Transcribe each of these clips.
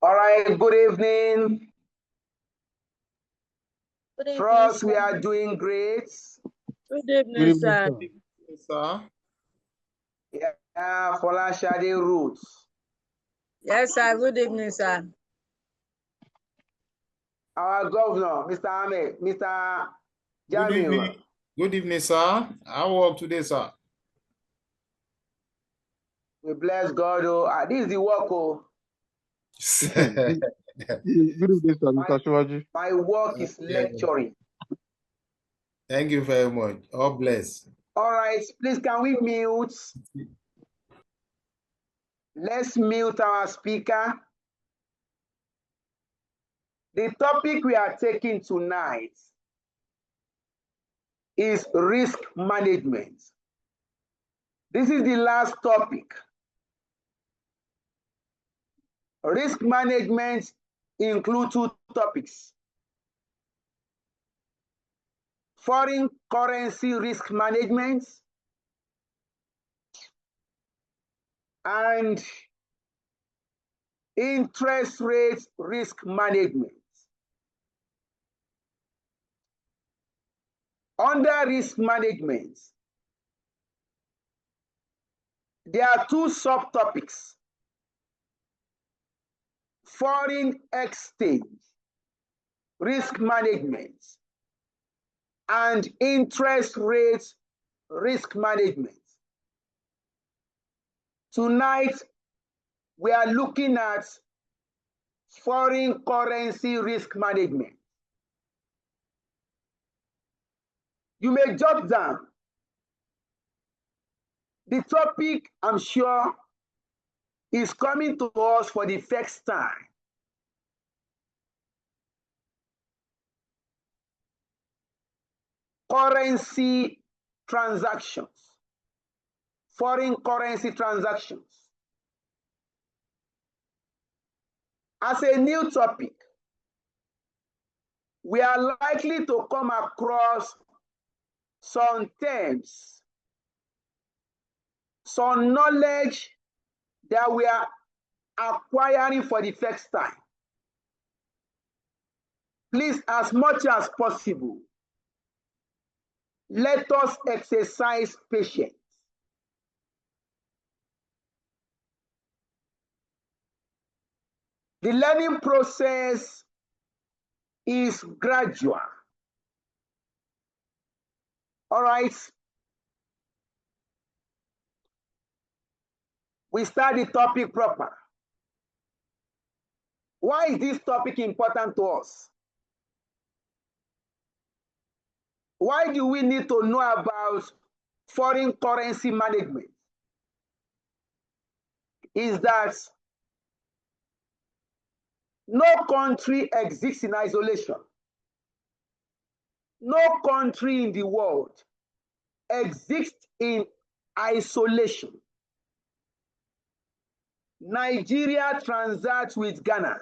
All right, good evening. Good evening, Trust we sir. are doing great. Good evening, sir. Sir. Yeah, Folashade Roots. Yes, sir. Good evening, sir. Our governor, Mr. Ahmed, Mr. Good Jamil. evening. Good evening, sir. How work today, sir? We bless God. Oh, this is the work. Oh. Good evening, sir, Mr. Shivaji. My work is lecturing. Thank you very much. God bless. All right, please can we mute? Let's mute our speaker. The topic we are taking tonight is risk management. This is the last topic. Risk management includes two topics: foreign currency risk management and interest rate risk management. Under risk management, there are two subtopics: foreign exchange risk management and interest rate risk management. Tonight, we are looking at foreign currency risk management. You may jot down the topic. I'm sure is coming to us for the first time. Currency transactions, foreign currency transactions. As a new topic, we are likely to come across some terms, some knowledge that we are acquiring for the first time. Please, as much as possible, let us exercise patience. The learning process is gradual. All right. We start the topic proper. Why is this topic important to us? Why do we need to know about foreign currency management? Is that no country exists in isolation. No country in the world exists in isolation. Nigeria transacts with Ghana.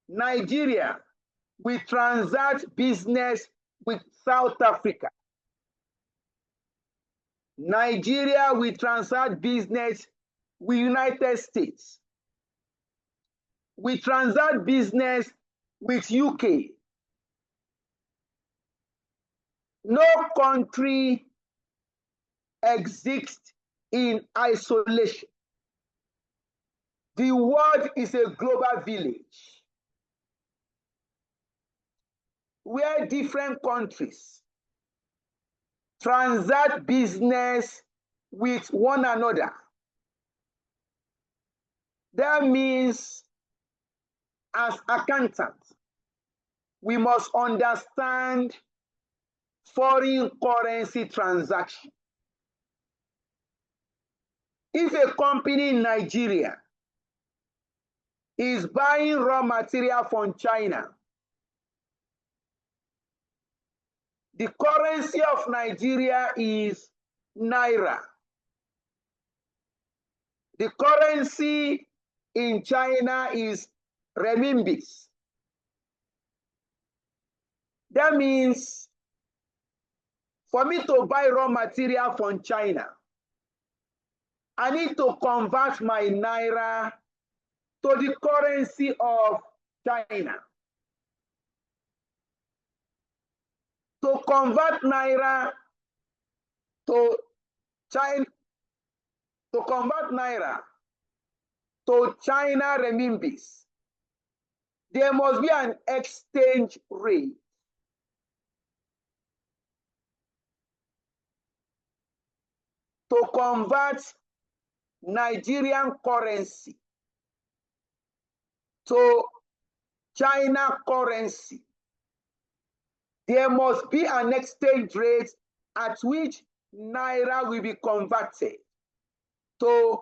Nigeria will transact business with South Africa. Nigeria will transact business with United States. We transact business with UK. No country exists in isolation. The world is a global village where different countries transact business with one another. That means, as accountants, we must understand foreign currency transaction. If a company in Nigeria is buying raw material from China, the currency of Nigeria is Naira. The currency in China is renminbi. That means for me to buy raw material from China, I need to convert my Naira to the currency of China. To convert naira to China, to convert naira to China renminbis, there must be an exchange rate. To convert Nigerian currency to China currency, there must be an exchange rate at which naira will be converted to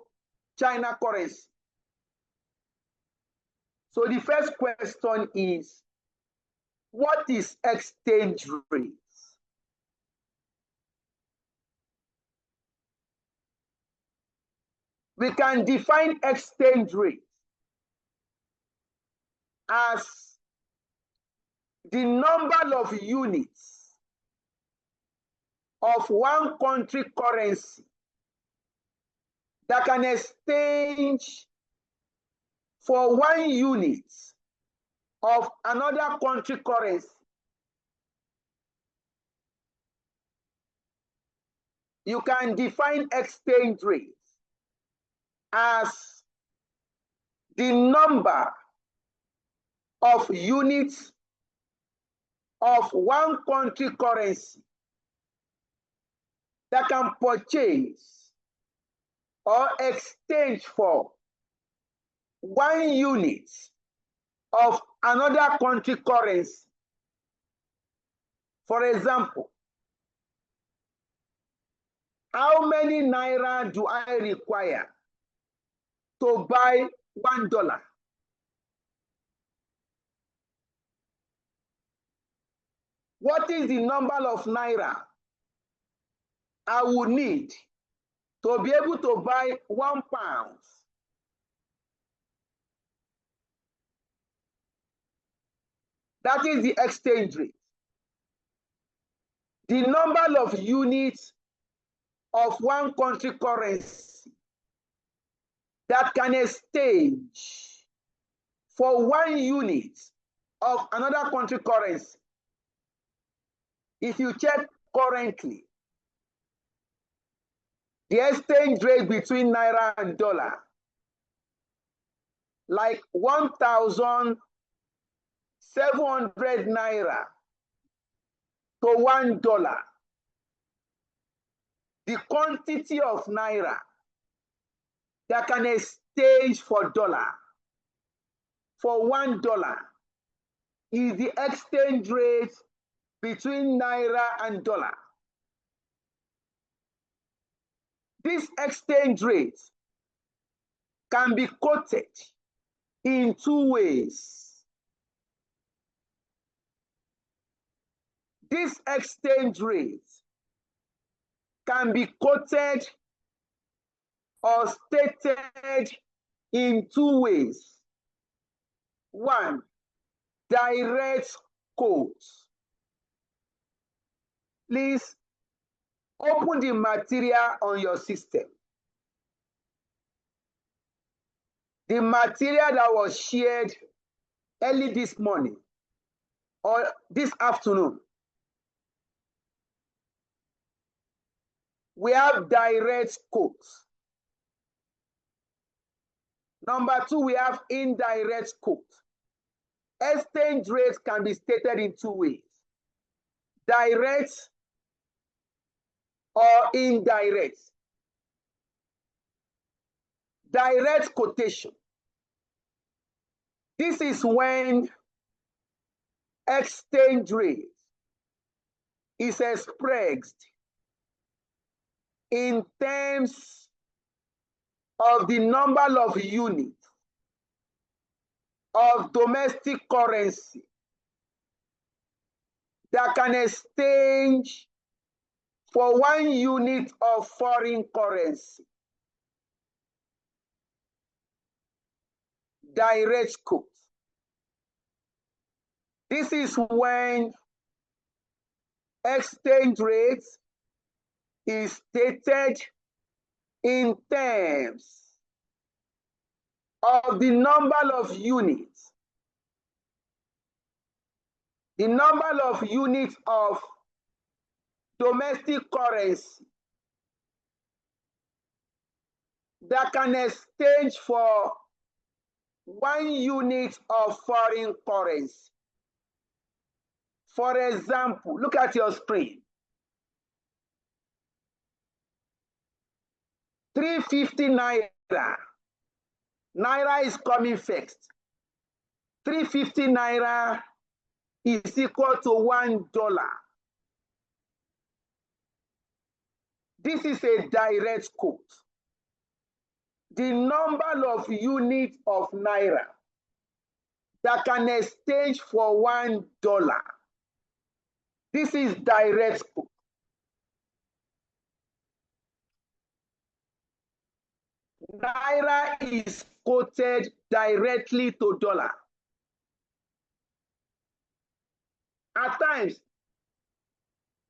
China currency. So the first question is, what is exchange rate? We can define exchange rate as the number of units of one country currency that can exchange for 1 unit of another country currency. You can define exchange rate as the number of units of one country currency that can purchase or exchange for 1 unit of another country currency. For example, how many naira do I require to buy $1? What is the number of naira I would need to be able to buy £1? That is the exchange rate. The number of units of one country currency that can exchange for 1 unit of another country currency. If you check currently, the exchange rate between naira and dollar, like 1,700 naira to $1. The quantity of naira that can exchange for dollar for $1 is the exchange rate between naira and dollar. This exchange rate can be quoted in 2 ways. This exchange rate can be quoted or stated in 2 ways. 1, direct quotes. Please open the material on your system. The material that was shared early this morning or this afternoon. We have direct quotes. Number 2, we have indirect quotes. Exchange rates can be stated in 2 ways. Direct or indirect. Direct quotation. This is when exchange rate is expressed in terms of the number of units of domestic currency that can exchange for 1 unit of foreign currency. Direct quote. This is when exchange rate is stated in terms of the number of units. The number of units of domestic currency that can exchange for 1 unit of foreign currency. For example, look at your screen. 350 naira. Naira is coming first. 350 naira is equal to $1. This is a direct quote. The number of units of naira that can exchange for $1. This is direct quote. Naira is quoted directly to dollar. At times,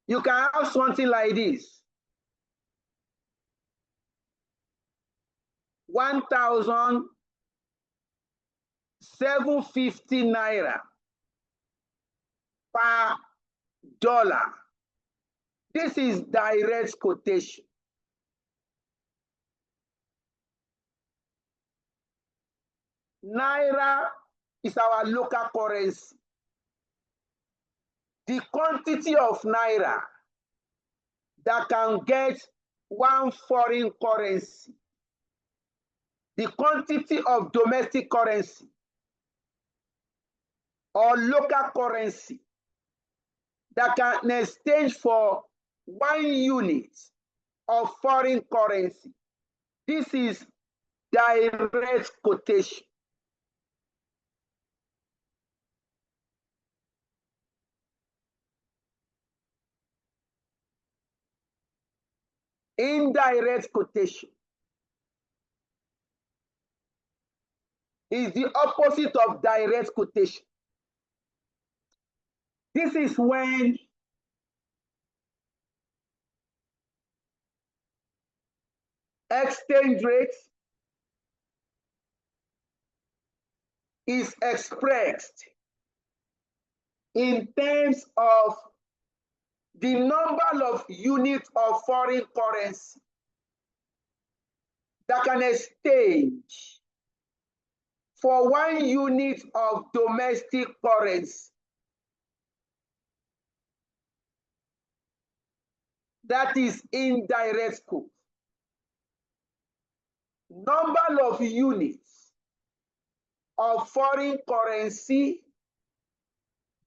you can have something like this. 1,750 naira per dollar. This is direct quotation. Naira is our local currency. The quantity of naira that can get 1 foreign currency, the quantity of domestic currency or local currency that can exchange for 1 unit of foreign currency. This is direct quotation. Indirect quotation is the opposite of direct quotation. This is when exchange rate is expressed in terms of the number of units of foreign currency that can exchange for 1 unit of domestic currency. That is indirect quote. Number of units of foreign currency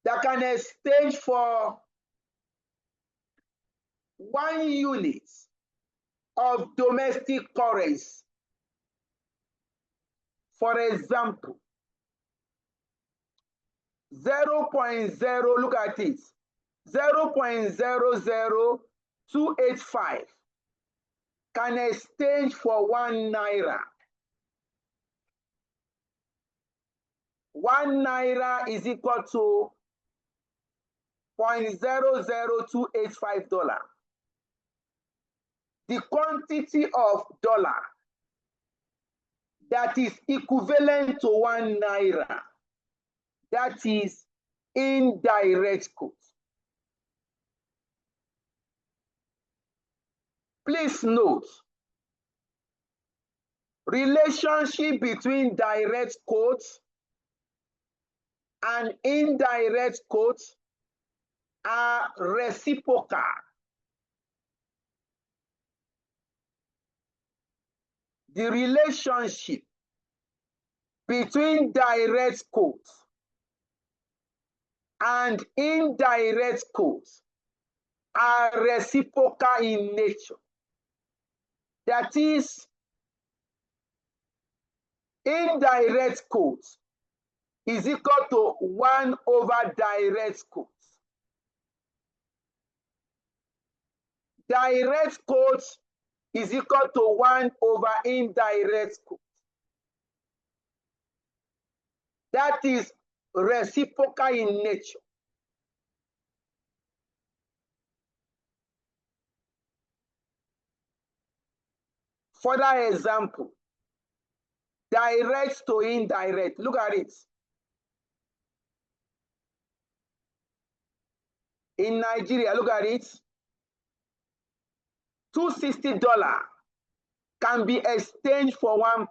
that can exchange for 1 unit of domestic currency. For example, 0.0, look at it, 0.00285 can exchange for 1 naira. 1 naira is equal to $0.00285. The quantity of dollar that is equivalent to 1 naira, that is indirect quote. Please note, relationship between direct quotes and indirect quotes are reciprocal. The relationship between direct quotes and indirect quotes are reciprocal in nature. That is, indirect quotes is equal to 1 over direct quotes. Direct quotes is equal to 1 over indirect quotes. That is reciprocal in nature. Further example, direct to indirect. Look at it. In Nigeria, look at it. $260 can be exchanged for £1.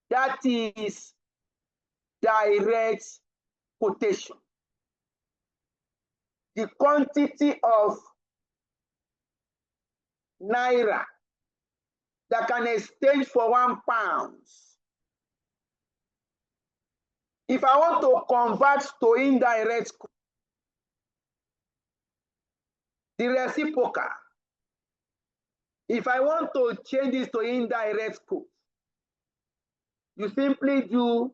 That is direct quotation. The quantity of naira that can exchange for £1. If I want to convert to indirect, the reciprocal, if I want to change this to indirect quote, you simply do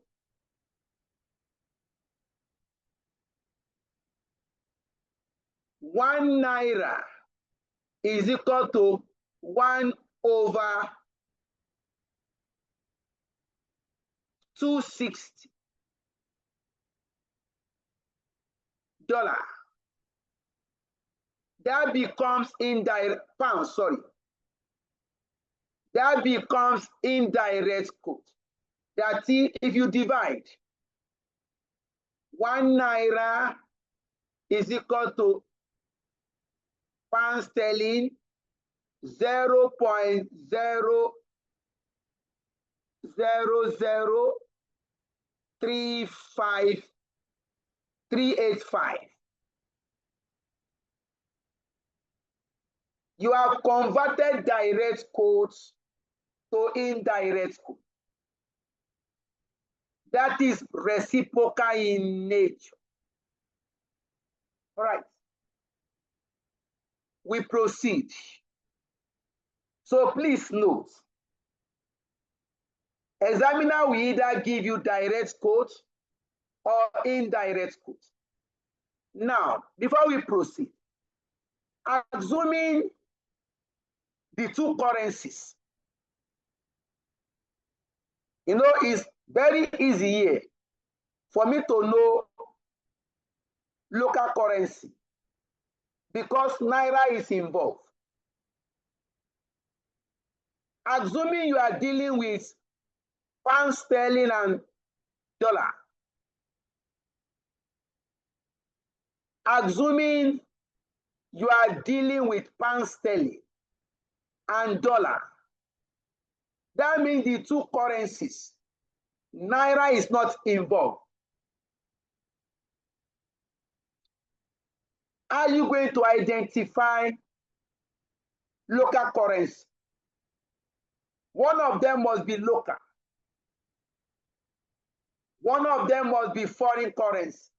£1 is equal to 1/260 dollar. That becomes indirect pound, sorry. That becomes indirect quote. That is, if you divide £1 is equal to pound sterling 0.00035,385. You have converted direct quotes to indirect quote. That is reciprocal in nature. All right. We proceed. So please note, examiner will either give you direct quote or indirect quote. Now, before we proceed, assuming the two currencies, it's very easy here for me to know local currency because naira is involved. Assuming you are dealing with pound sterling and dollar, assuming you are dealing with pound sterling and dollar, that means the two currencies, naira is not involved. How are you going to identify local currency? One of them must be local. One of them must be foreign currency.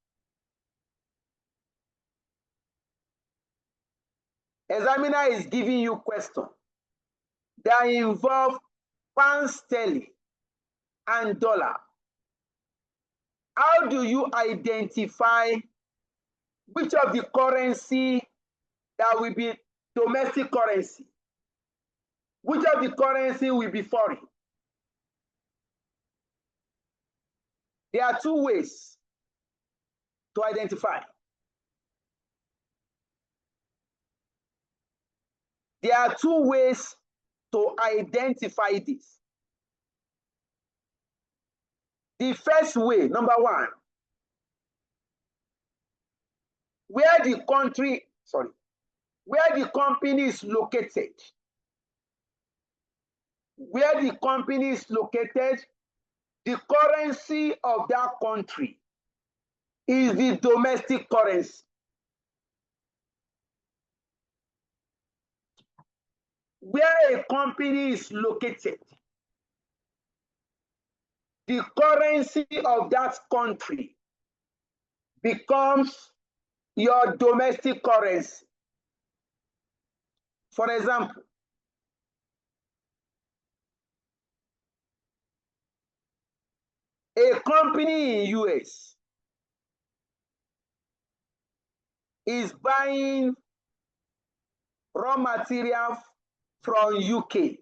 Examiner is giving you questions that involve pound sterling and dollar. How do you identify which of the currency that will be domestic currency? Which of the currency will be foreign? There are two ways to identify. There are two ways to identify this. The first way, number one, where the company is located. Where the company is located, the currency of that country is the domestic currency. Where a company is located, the currency of that country becomes your domestic currency. For example, a company in US is buying raw material from UK.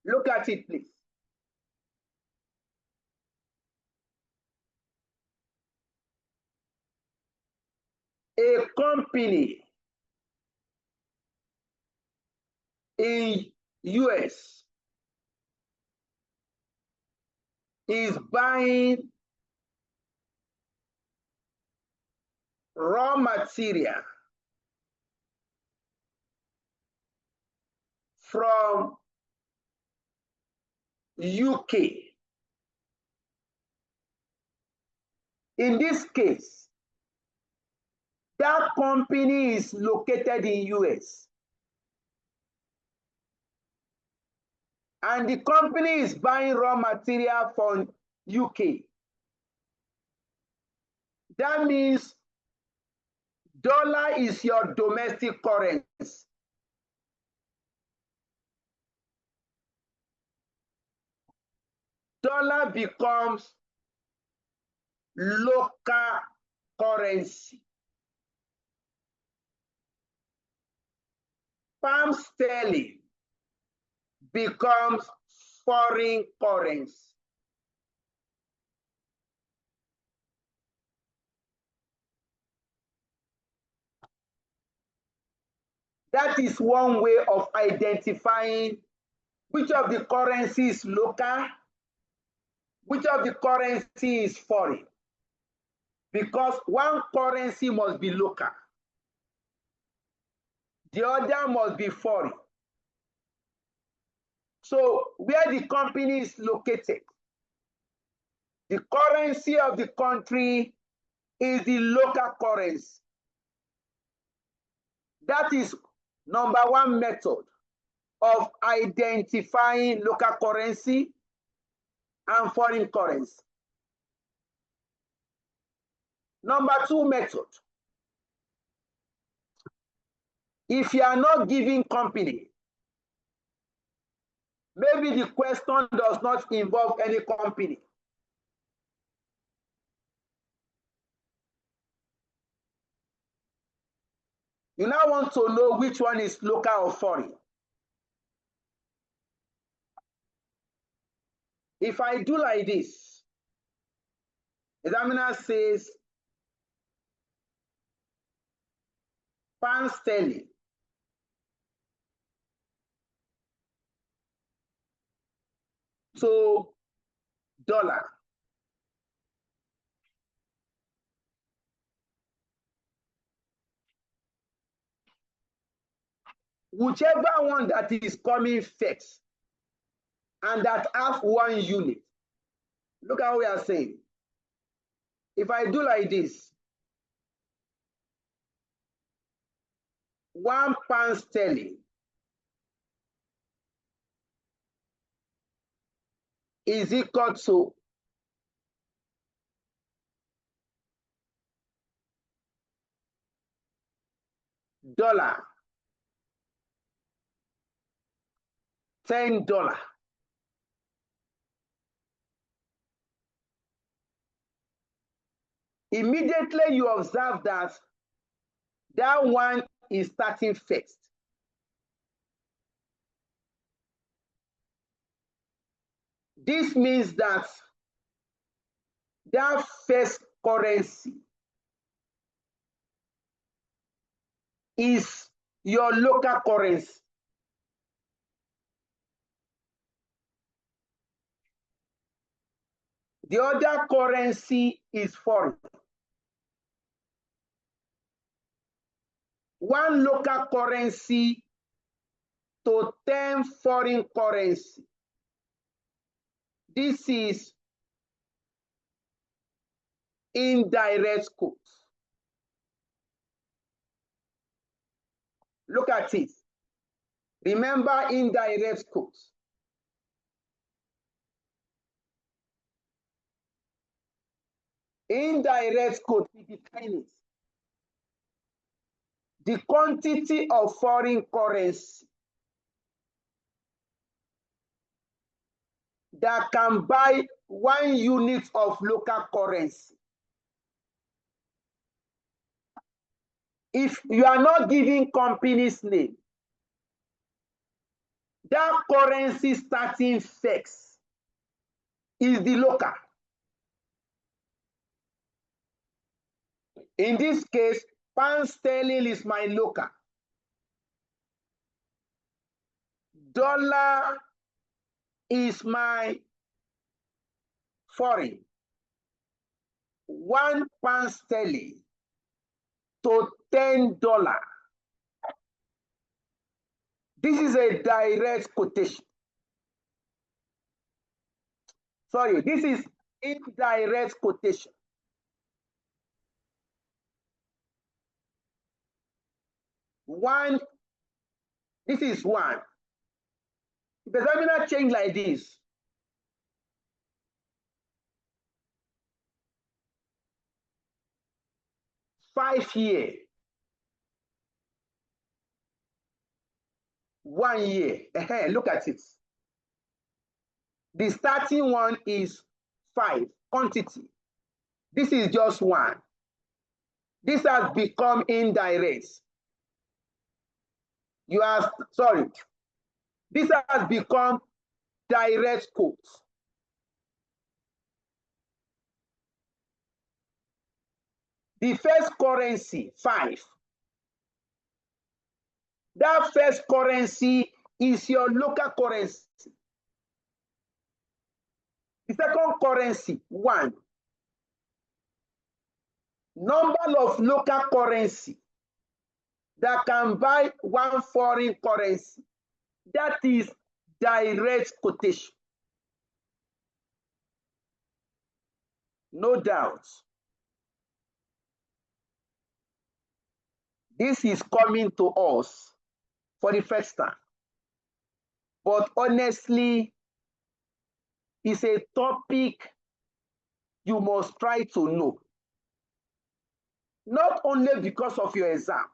Look at it, please. A company in US is buying raw material from UK. In this case, that company is located in US. And the company is buying raw material from UK. That means dollar is your domestic currency. Dollar becomes local currency. Pound sterling becomes foreign currency. That is one way of identifying which of the currency is local, which of the currency is foreign. Because one currency must be local, the other must be foreign. So where the company is located, the currency of the country is the local currency. That is number one method of identifying local currency and foreign currency. Number two method, if you are not giving company, maybe the question does not involve any company. You now want to know which one is local or foreign. If I do like this, examiner says pound sterling to dollar. Whichever one that is coming first and that have one unit. Look at what we are saying. If I do like this, 1 pound sterling is equal to dollar, $10. Immediately you observe that that one is starting first. This means that that first currency is your local currency. The other currency is foreign. One local currency to 10 foreign currency. This is indirect quote. Look at it. Remember indirect quote. Indirect quote, we define it. The quantity of foreign currency that can buy 1 unit of local currency. If you are not giving company's name, that currency starting first is the local. In this case, pound sterling is my local. Dollar is my foreign. £1 sterling to $10. This is a direct quotation. Sorry, this is indirect quotation. This is one. If the examiner change like this, $5 years, 1 year. Look at it. The starting one is 5 quantity. This is just 1. This has become indirect. This has become direct quote. The first currency, 5. That first currency is your local currency. The second currency, 1. Number of local currency that can buy one foreign currency. That is direct quotation. No doubt. This is coming to us for the first time. But honestly, it's a topic you must try to know. Not only because of your exam.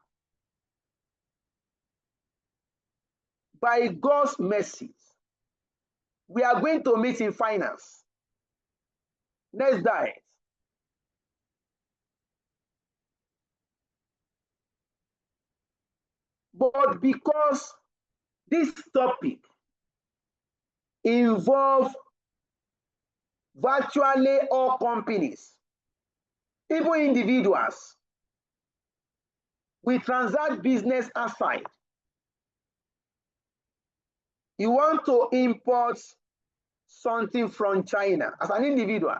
By God's mercy, we are going to meet in finance. Next diet. But because this topic involves virtually all companies, even individuals, we transact business outside. You want to import something from China as an individual.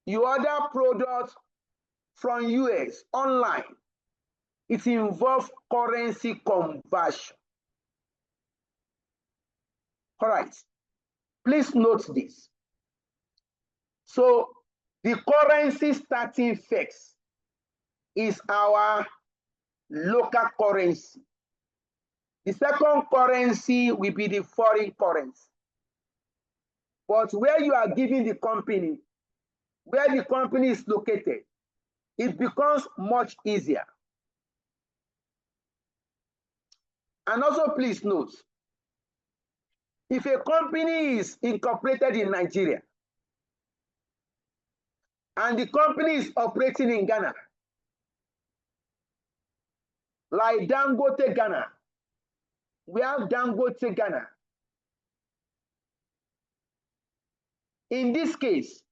You order products from US online. It involves currency conversion. All right, please note this. So the currency starting fix is our local currency. The second currency will be the foreign currency. But where you are giving the company, where the company is located, it becomes much easier. And also please note, if a company is incorporated in Nigeria and the company is operating in Ghana, like Dangote Ghana, we have Dangote Ghana. In this case,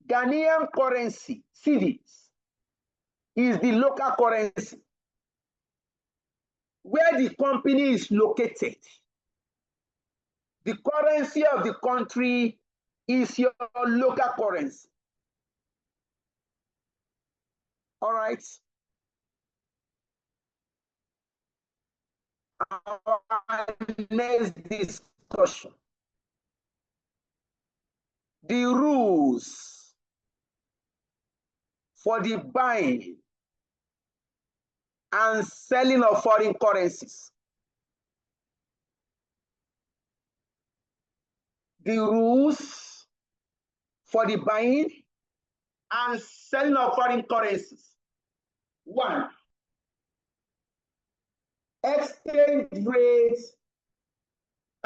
Ghanaian currency, cedis, is the local currency where the company is located. The currency of the country is your local currency. All right. Our next discussion. The rules for the buying and selling of foreign currencies. The rules for the buying and selling of foreign currencies. 1. Exchange rates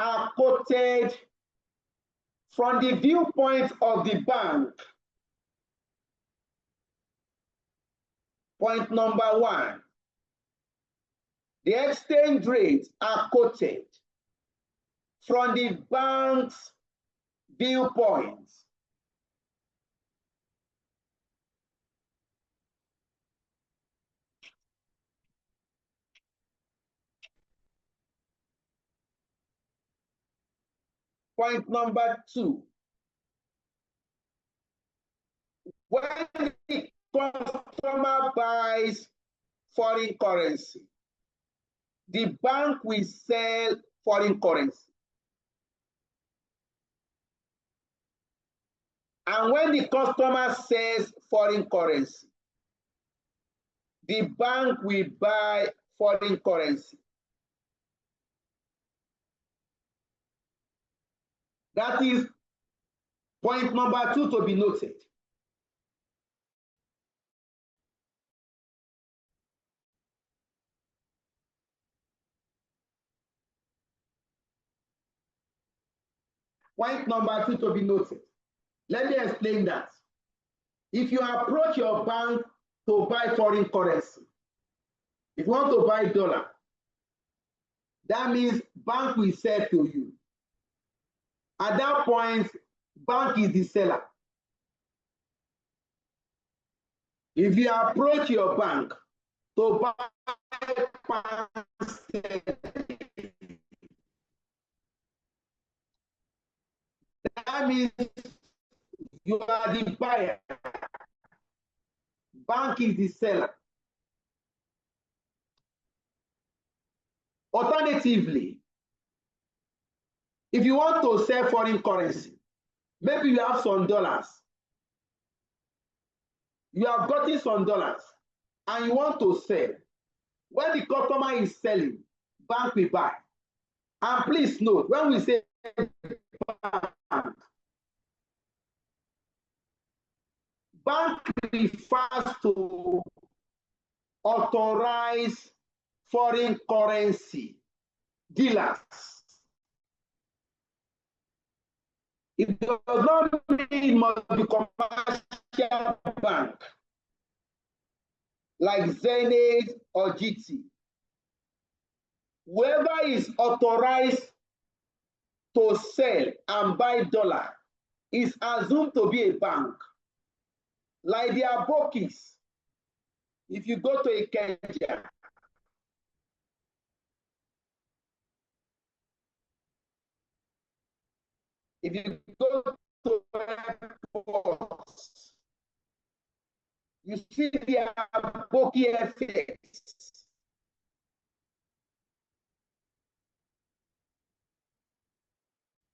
are quoted from the viewpoint of the bank. Point number 1. The exchange rates are quoted from the bank's viewpoint. Point number 2. When the customer buys foreign currency, the bank will sell foreign currency. And when the customer sells foreign currency, the bank will buy foreign currency. That is point number 2 to be noted. Point number 2 to be noted. Let me explain that. If you approach your bank to buy foreign currency, if you want to buy dollar, that means bank will sell to you. At that point, bank is the seller. If you approach your bank to buy pounds, that means you are the buyer. Bank is the seller. Alternatively, if you want to sell foreign currency, maybe you have some dollars. You have gotten some dollars and you want to sell. When the customer is selling, bank will buy. And please note, when we say bank refers to authorized foreign currency dealers. It does not mean it must be commercial bank like Zenith or GT. Whoever is authorized to sell and buy dollar is assumed to be a bank, like the Abokis. If you go to ICAN, if you go to airports, you see the Aboki effects.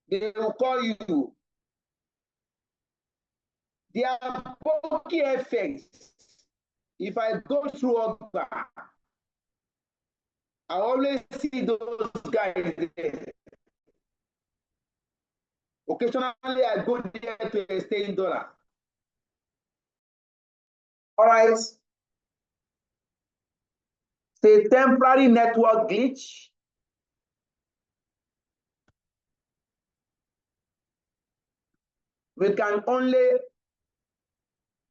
They will call you the Aboki effects. If I go through Ogba, I always see those guys there. Occasionally, I go there to exchange dollar. All right. It's a temporary network glitch. We can only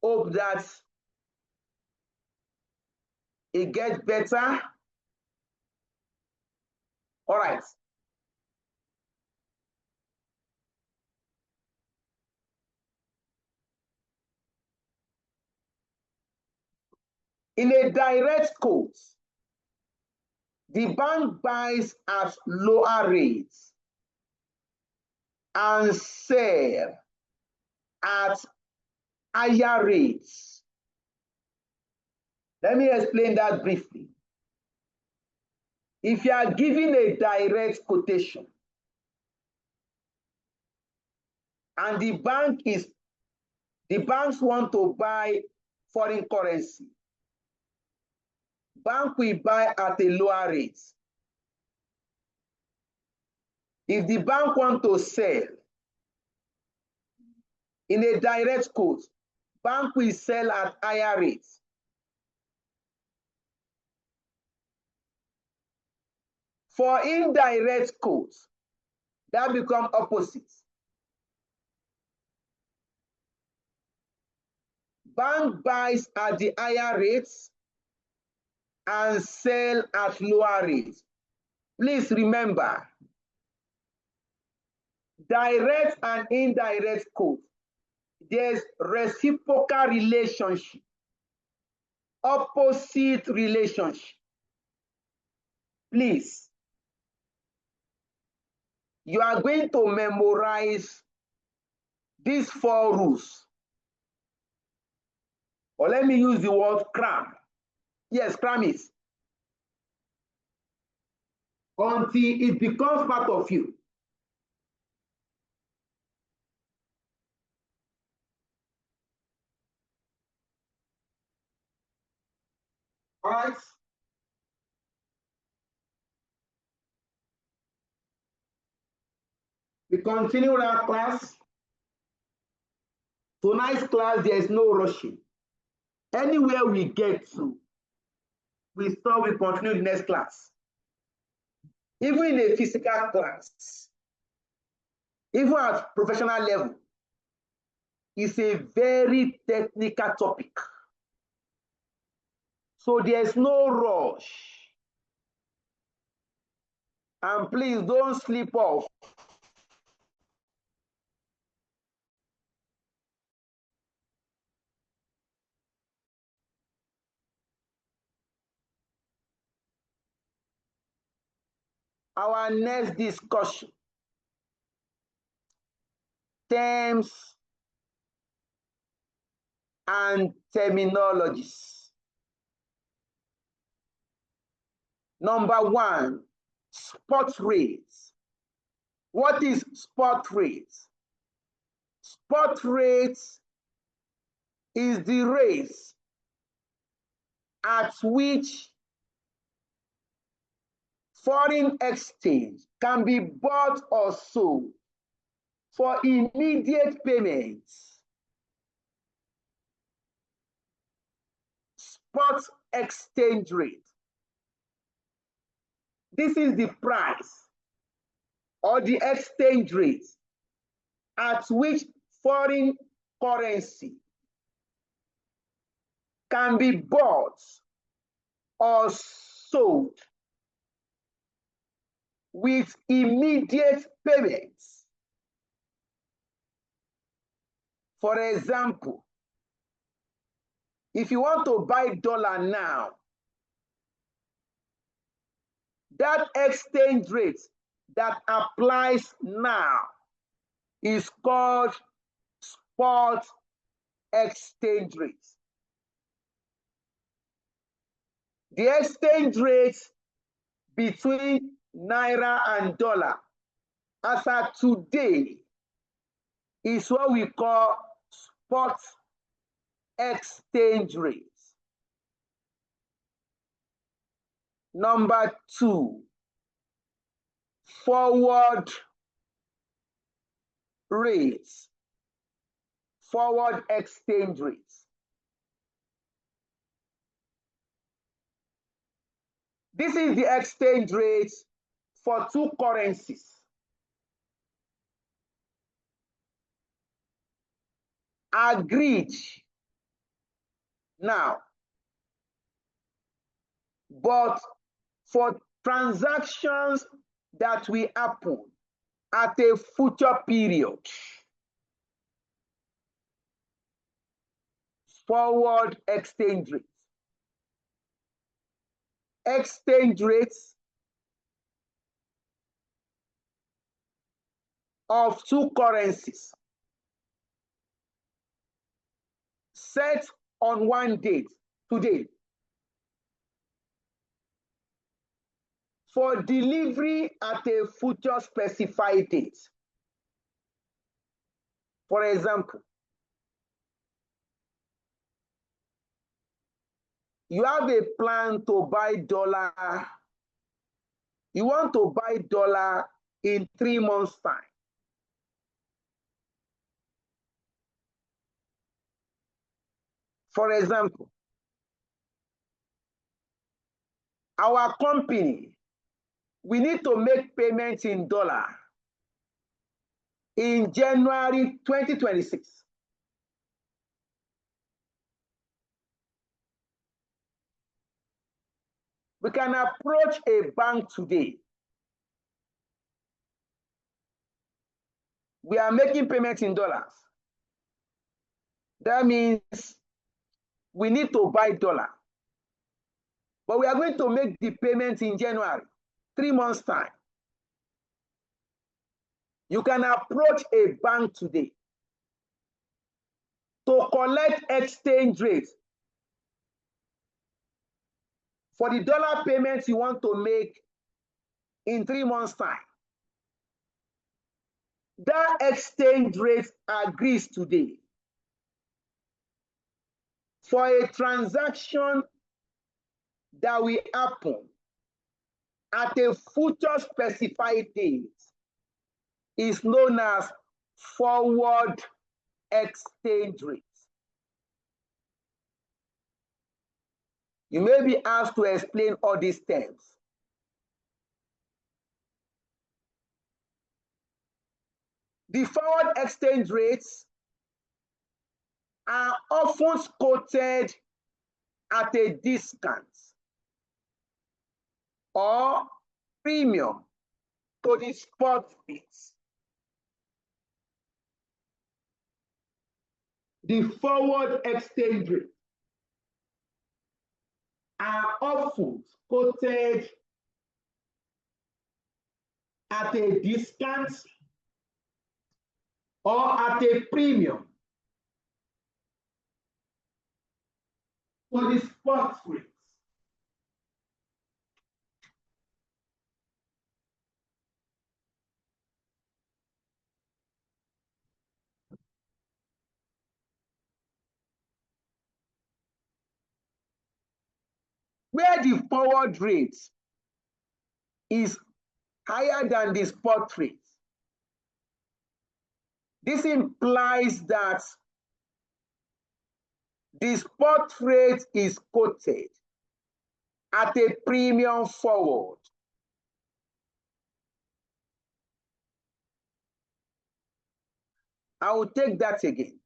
hope that it gets better. All right. In a direct quote, the bank buys at lower rates and sell at higher rates. Let me explain that briefly. If you are giving a direct quotation and the banks want to buy foreign currency, bank will buy at a lower rate. If the bank want to sell in a direct quote, bank will sell at higher rates. For indirect quotes, that become opposite. Bank buys at the higher rates and sell at lower rates. Please remember, direct and indirect quote, there's reciprocal relationship, opposite relationship. Please, You are going to memorize these 4 rules. Or let me use the word cram. Yes, cram it. Until it becomes part of you. All right. We continue with our class. Tonight's class, there is no rushing. Anywhere we get to, we stop, we continue the next class. Even in a physical class, even at professional level, it's a very technical topic. So there's no rush. And please don't sleep off. Our next discussion, terms and terminologies. Number 1, spot rates. What is spot rates? Spot rates is the rates at which foreign exchange can be bought or sold for immediate payments. Spot exchange rate. This is the price or the exchange rate at which foreign currency can be bought or sold with immediate payments. For example, if you want to buy dollar now, that exchange rate that applies now is called spot exchange rate. The exchange rate between naira and dollar as at today is what we call spot exchange rate. Number 2, forward rates, forward exchange rates. This is the exchange rate for 2 currencies. Agreed now, but for transactions that will happen at a future period. Forward exchange rates. Exchange rates of 2 currencies set on one date, today, for delivery at a future specified date. For example, you have a plan to buy dollar. You want to buy dollar in 3 months' time. For example, our company, we need to make payments in dollar in January 2026. We can approach a bank today. We are making payments in dollars. That means we need to buy dollar. But we are going to make the payment in January, 3 months' time. You can approach a bank today to collect exchange rate for the dollar payments you want to make in 3 months' time. That exchange rate agrees today for a transaction that will happen at a future specified date is known as forward exchange rate. You may be asked to explain all these terms. The forward exchange rates are often quoted at a discount or premium to the spot rates. The forward exchange rates are often quoted at a discount or at a premium for the spot rates. Where the forward rate is higher than the spot rate, this implies that the spot rate is quoted at a premium forward. I will take that again.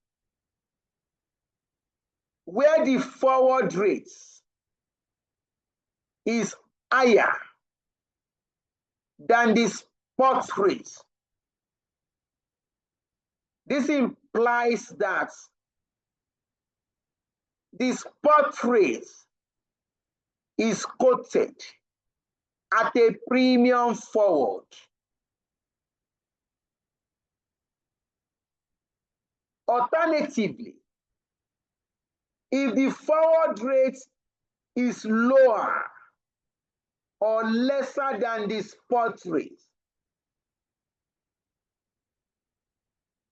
Where the forward rate is higher than the spot rate, this implies that the spot rate is quoted at a premium forward. Alternatively, if the forward rate is lower or lesser than the spot rate,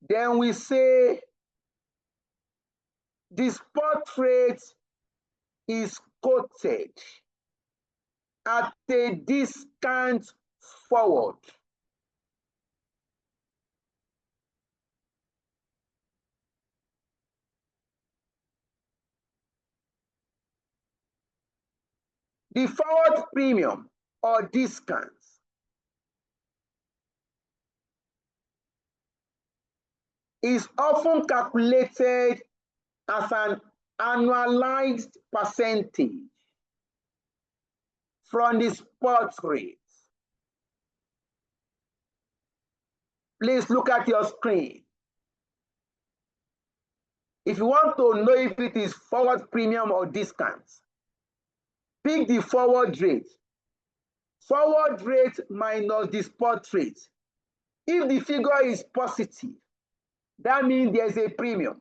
then we say the spot rate is quoted at a discount forward. The forward premium or discount is often calculated as an annualized percentage from the spot rate. Please look at your screen. If you want to know if it is forward premium or discount, pick the forward rate. Forward rate minus the spot rate. If the figure is positive, that means there's a premium.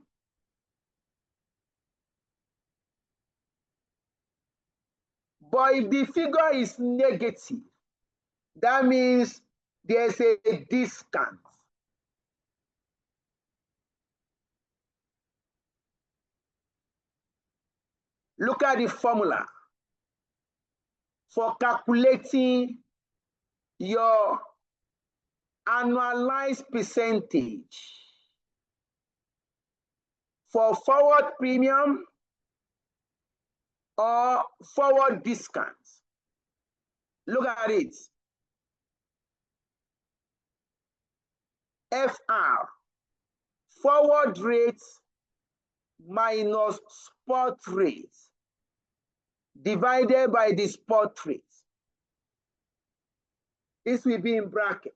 But if the figure is negative, that means there's a discount. Look at the formula for calculating your annualized percentage for forward premium or forward discount. Look at it. FR, forward rate minus spot rate divided by the spot rate. This will be in brackets.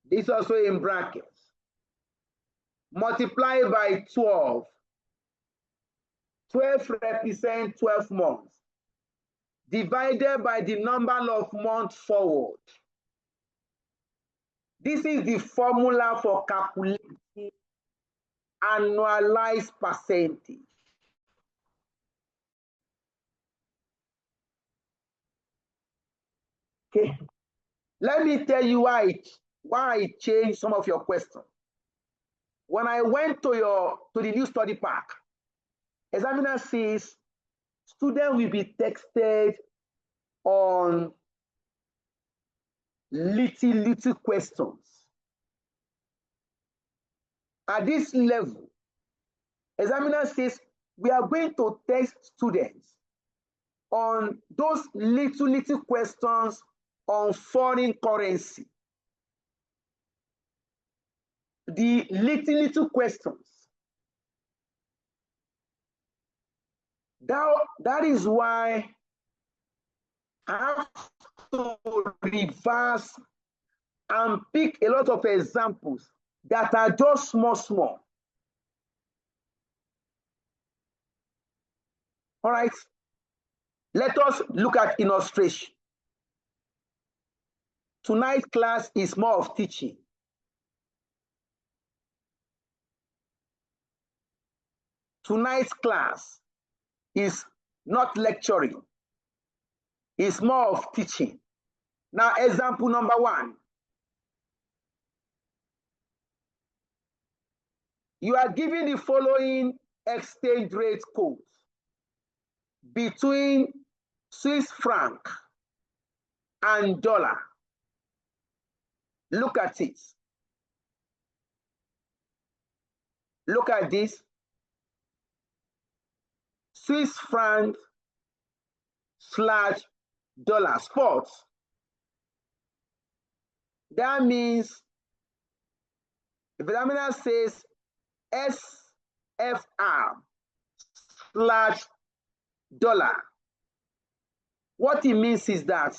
This also in brackets. Multiply by 12. 12 represents 12 months. divided by the number of months forward. This is the formula for calculating annualized percentage. Okay, let me tell you why I changed some of your questions. When I went to the new study pack, examiner says student will be texted on little questions. At this level, examiner says we are going to test students on those little questions on foreign currency. The little questions. That is why I have to reverse and pick a lot of examples that are just small. All right, let us look at illustration. Tonight's class is more of teaching. Tonight's class is not lecturing, it's more of teaching. Now, example number 1. You are given the following exchange rate codes between Swiss franc and dollar. Look at it. Look at this. Swiss franc / dollar spot. That means if the examiner says SFR / dollar, what it means is that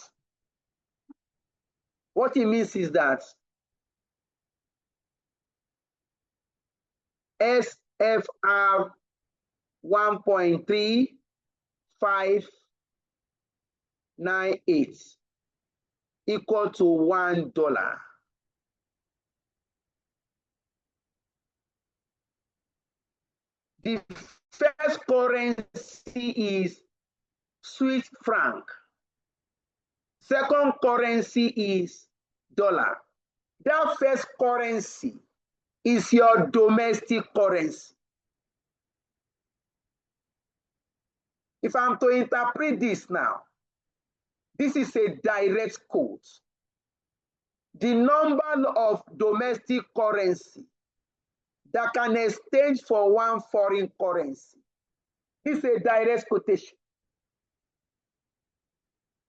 SFR 1.3598 equal to $1. The first currency is Swiss franc. Second currency is dollar. That first currency is your domestic currency. If I'm to interpret this now, this is a direct quote. The number of domestic currency that can exchange for one foreign currency. This is a direct quotation.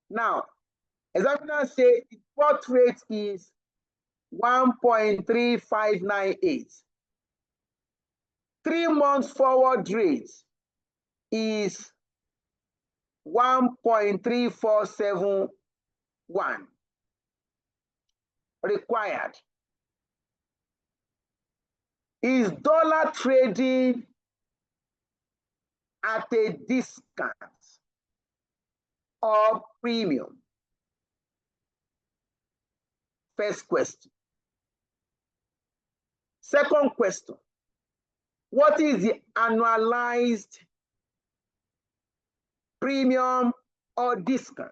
Now, examiner say the spot rate is 1.3598. 3 months forward rate is 1.3471. Required. Is dollar trading at a discount or premium? First question. Second question. What is the annualized premium or discount?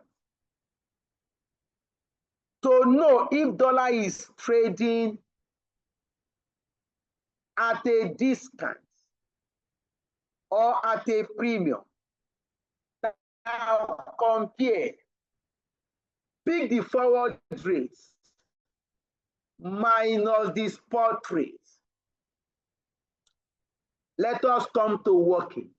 To know if dollar is trading at a discount or at a premium. Now compare. Pick the forward rates minus the spot rates. Let us come to working.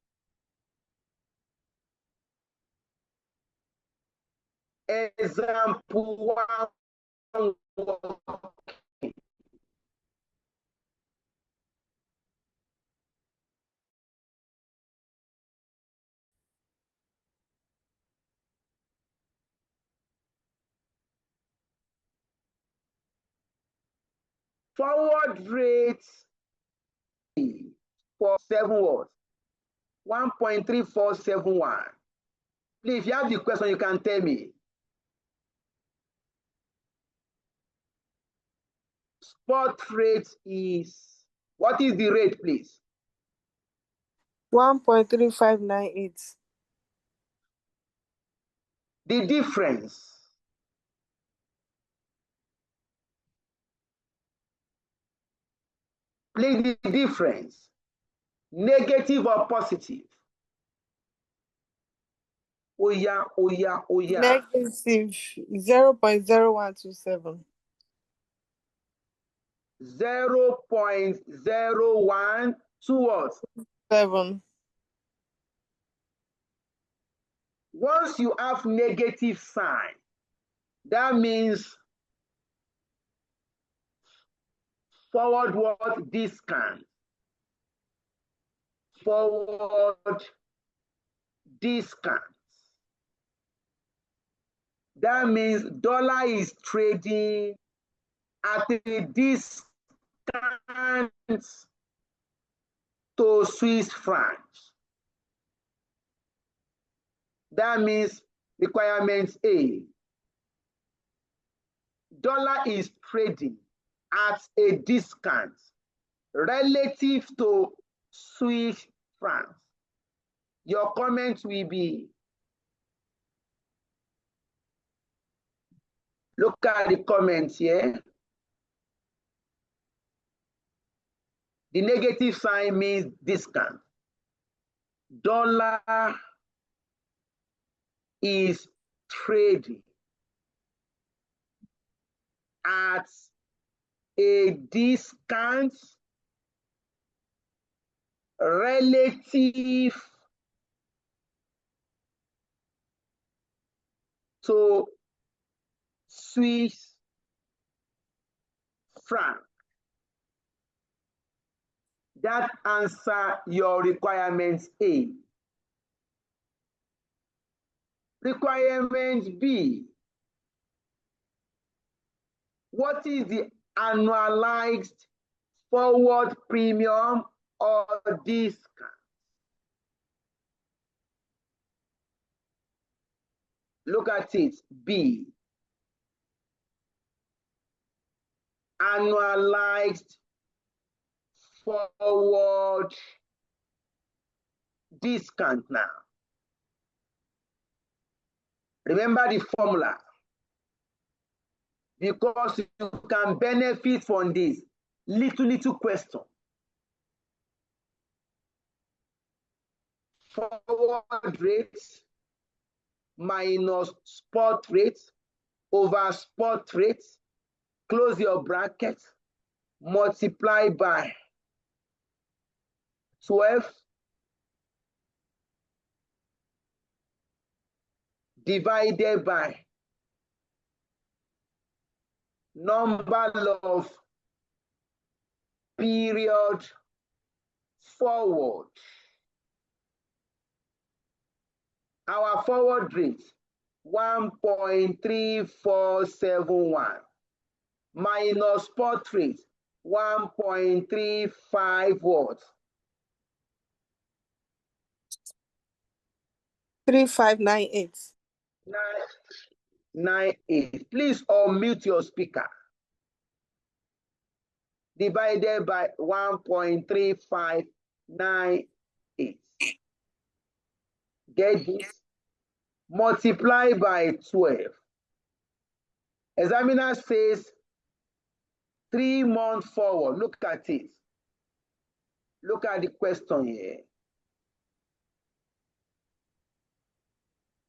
Example 1. Forward rates for 7 words, 1.3471. Please, if you have the question, you can tell me. Spot rate is, what is the rate, please? 1.3598. The difference. Please, the difference. Negative or positive? Oh yeah, oh yeah, oh yeah. Negative 0.0127. 0.01 towards 7. Once you have negative sign, that means forward what discount. Forward discount. That means dollar is trading at a discount to Swiss francs. That means requirement A. Dollar is trading at a discount relative to Swiss francs. Your comment will be, look at the comments here. The negative sign means discount. Dollar is trading at a discount relative to Swiss franc. That answer your requirement A. Requirement B. What is the annualized forward premium or discount? Look at it, B. Annualized forward discount now. Remember the formula, because you can benefit from this little question. Forward rates minus spot rates over spot rates, close your bracket, multiply by 12 divided by number of period forward. Our forward rate 1.3471 minus spot rate 1.35 what? 3598. 998. Please unmute your speaker. Divided by 1.3598. Get this? Multiply by 12. Examiner says 3 months forward. Look at it. Look at the question here.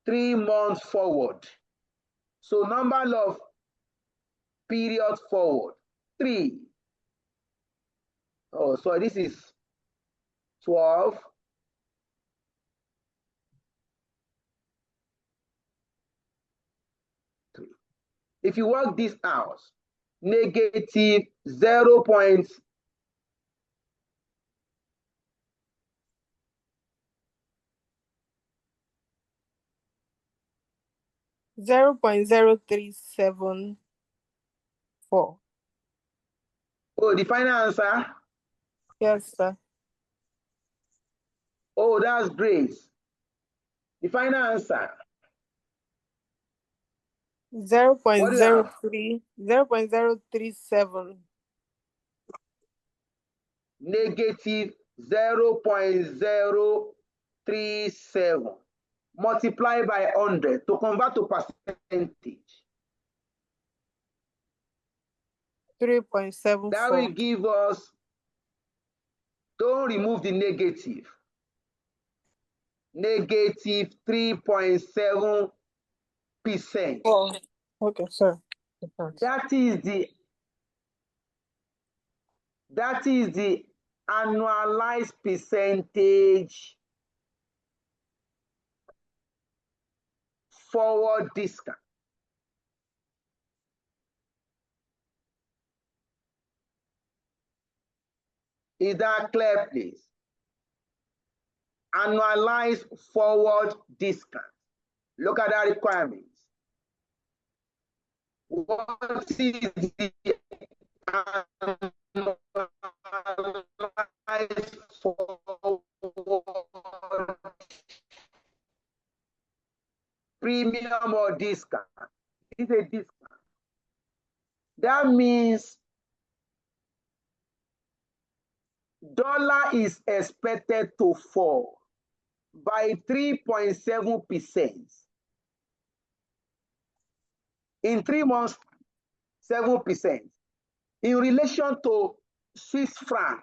3 months forward. So number of period forward, 3. Oh, so this is 12. If you work this out, negative 0. 0.0374. Oh, the final answer? Yes, sir. Oh, that's great. The final answer. What do you have? 0.037. Negative 0.037. Multiply by 100 to convert to percentage. 3.74. That will give us, don't remove the negative, negative 3.7%. Oh, okay, sorry. That is the annualized percentage forward discount. Is that clear, please? Annualized forward discount. Look at that requirements. What is the annualized forward premium or discount? It's a discount. That means dollar is expected to fall by 3.7% in 3 months, 7% in relation to Swiss franc.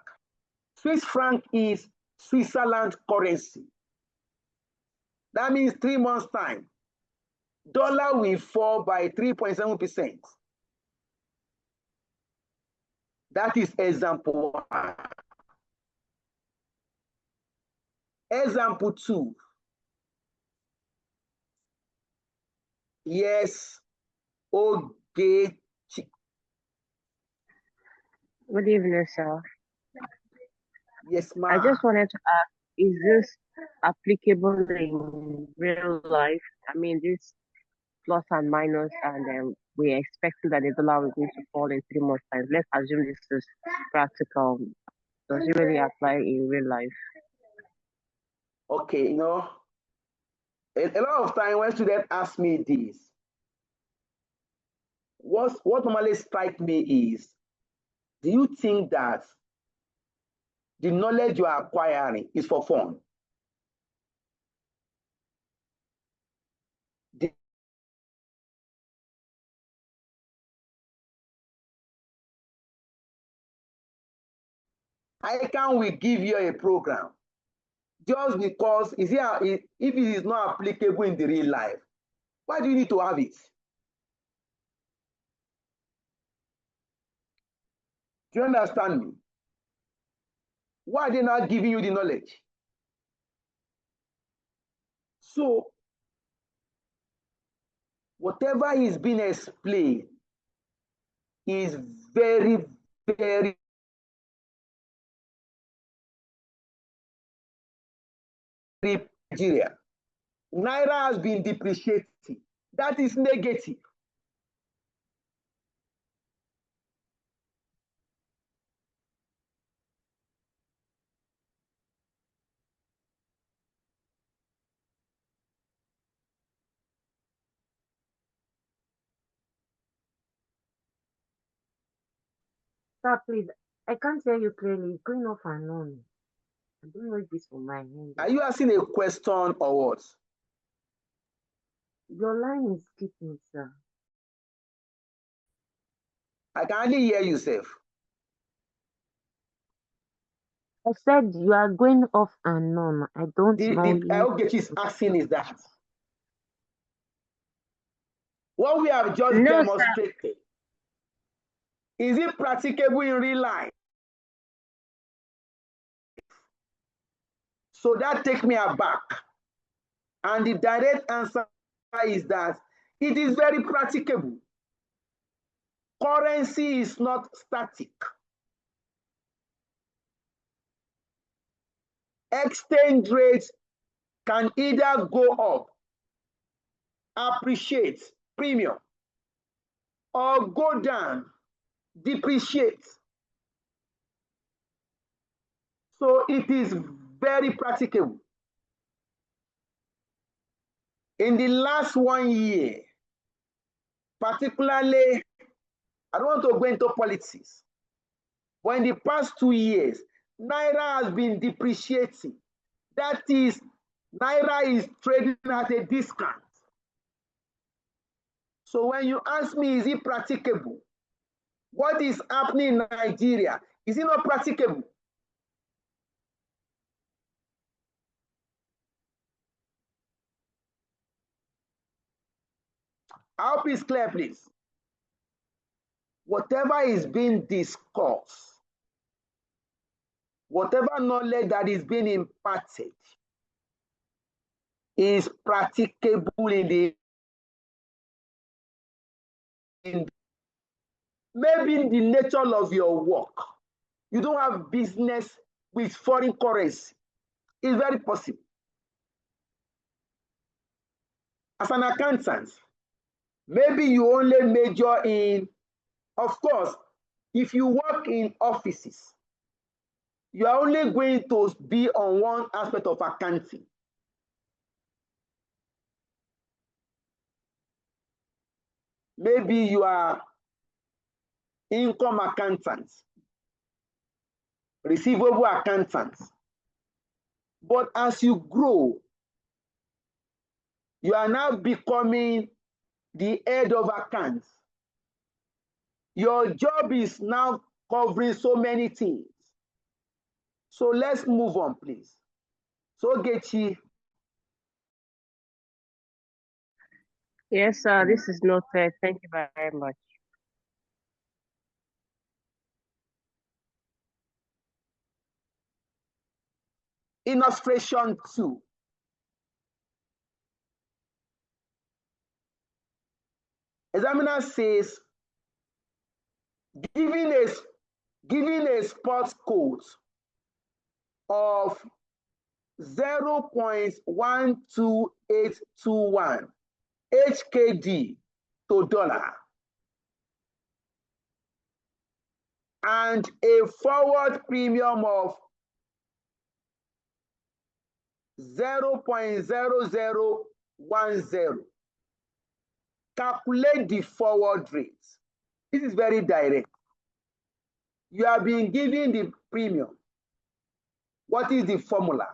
Swiss franc is Switzerland currency. That means 3 months time, dollar will fall by 3.7%. That is example 1. Example 2. Yes, okay. Good evening, sir. Yes, I ma'am. just wanted to ask, is this applicable in real life? I mean, this plus and minus, and we're expecting that the dollar is going to fall in 3 months' time. Let's assume this is practical. Does it really apply in real life? Okay, a lot of time when students ask me this, what normally strikes me is, do you think that the knowledge you are acquiring is for fun? ICAN will give you a program just because if it is not applicable in the real life, why do you need to have it? Do you understand me? Why are they not giving you the knowledge? So, whatever is being explained is very, very Nigeria. Naira has been depreciating. That is negative. Sir, please, I can't hear you clearly. It's going off and on. I don't know if this for my hand. Are you asking a question or what? Your line is skipping, sir. I can hardly hear you, Seth. I said you are going off and on. I don't know The you. Ogechi is asking is that what we have just No, demonstrated, is it practicable in real life? So that takes me aback. And the direct answer is that it is very practicable. Currency is not static. Exchange rates can either go up, appreciate, premium, or go down, depreciate. So it is very practicable. In the last 1 year, particularly, I don't want to go into politics, but in the past 2 years, Naira has been depreciating. That is, Naira is trading at a discount. So when you ask me, is it practicable? What is happening in Nigeria? Is it not practicable? I hope it's clear, please. Whatever is being discussed, whatever knowledge that is being imparted is practicable in maybe in the nature of your work. You don't have business with foreign currency. It's very possible. As an accountant, maybe you only major in, of course, if you work in offices, you are only going to be on one aspect of accounting. Maybe you are income accountant, receivable accountant. But as you grow, you are now becoming the head of accounts. Your job is now covering so many things. So let's move on, please. So Gechi. Yes, sir, this is noted. Thank you very much. Illustration 2. Examiner says, giving a sports code of 0.12821 HKD to dollar and a forward premium of 0.0010. Calculate the forward rate. This is very direct. You have been given the premium. What is the formula?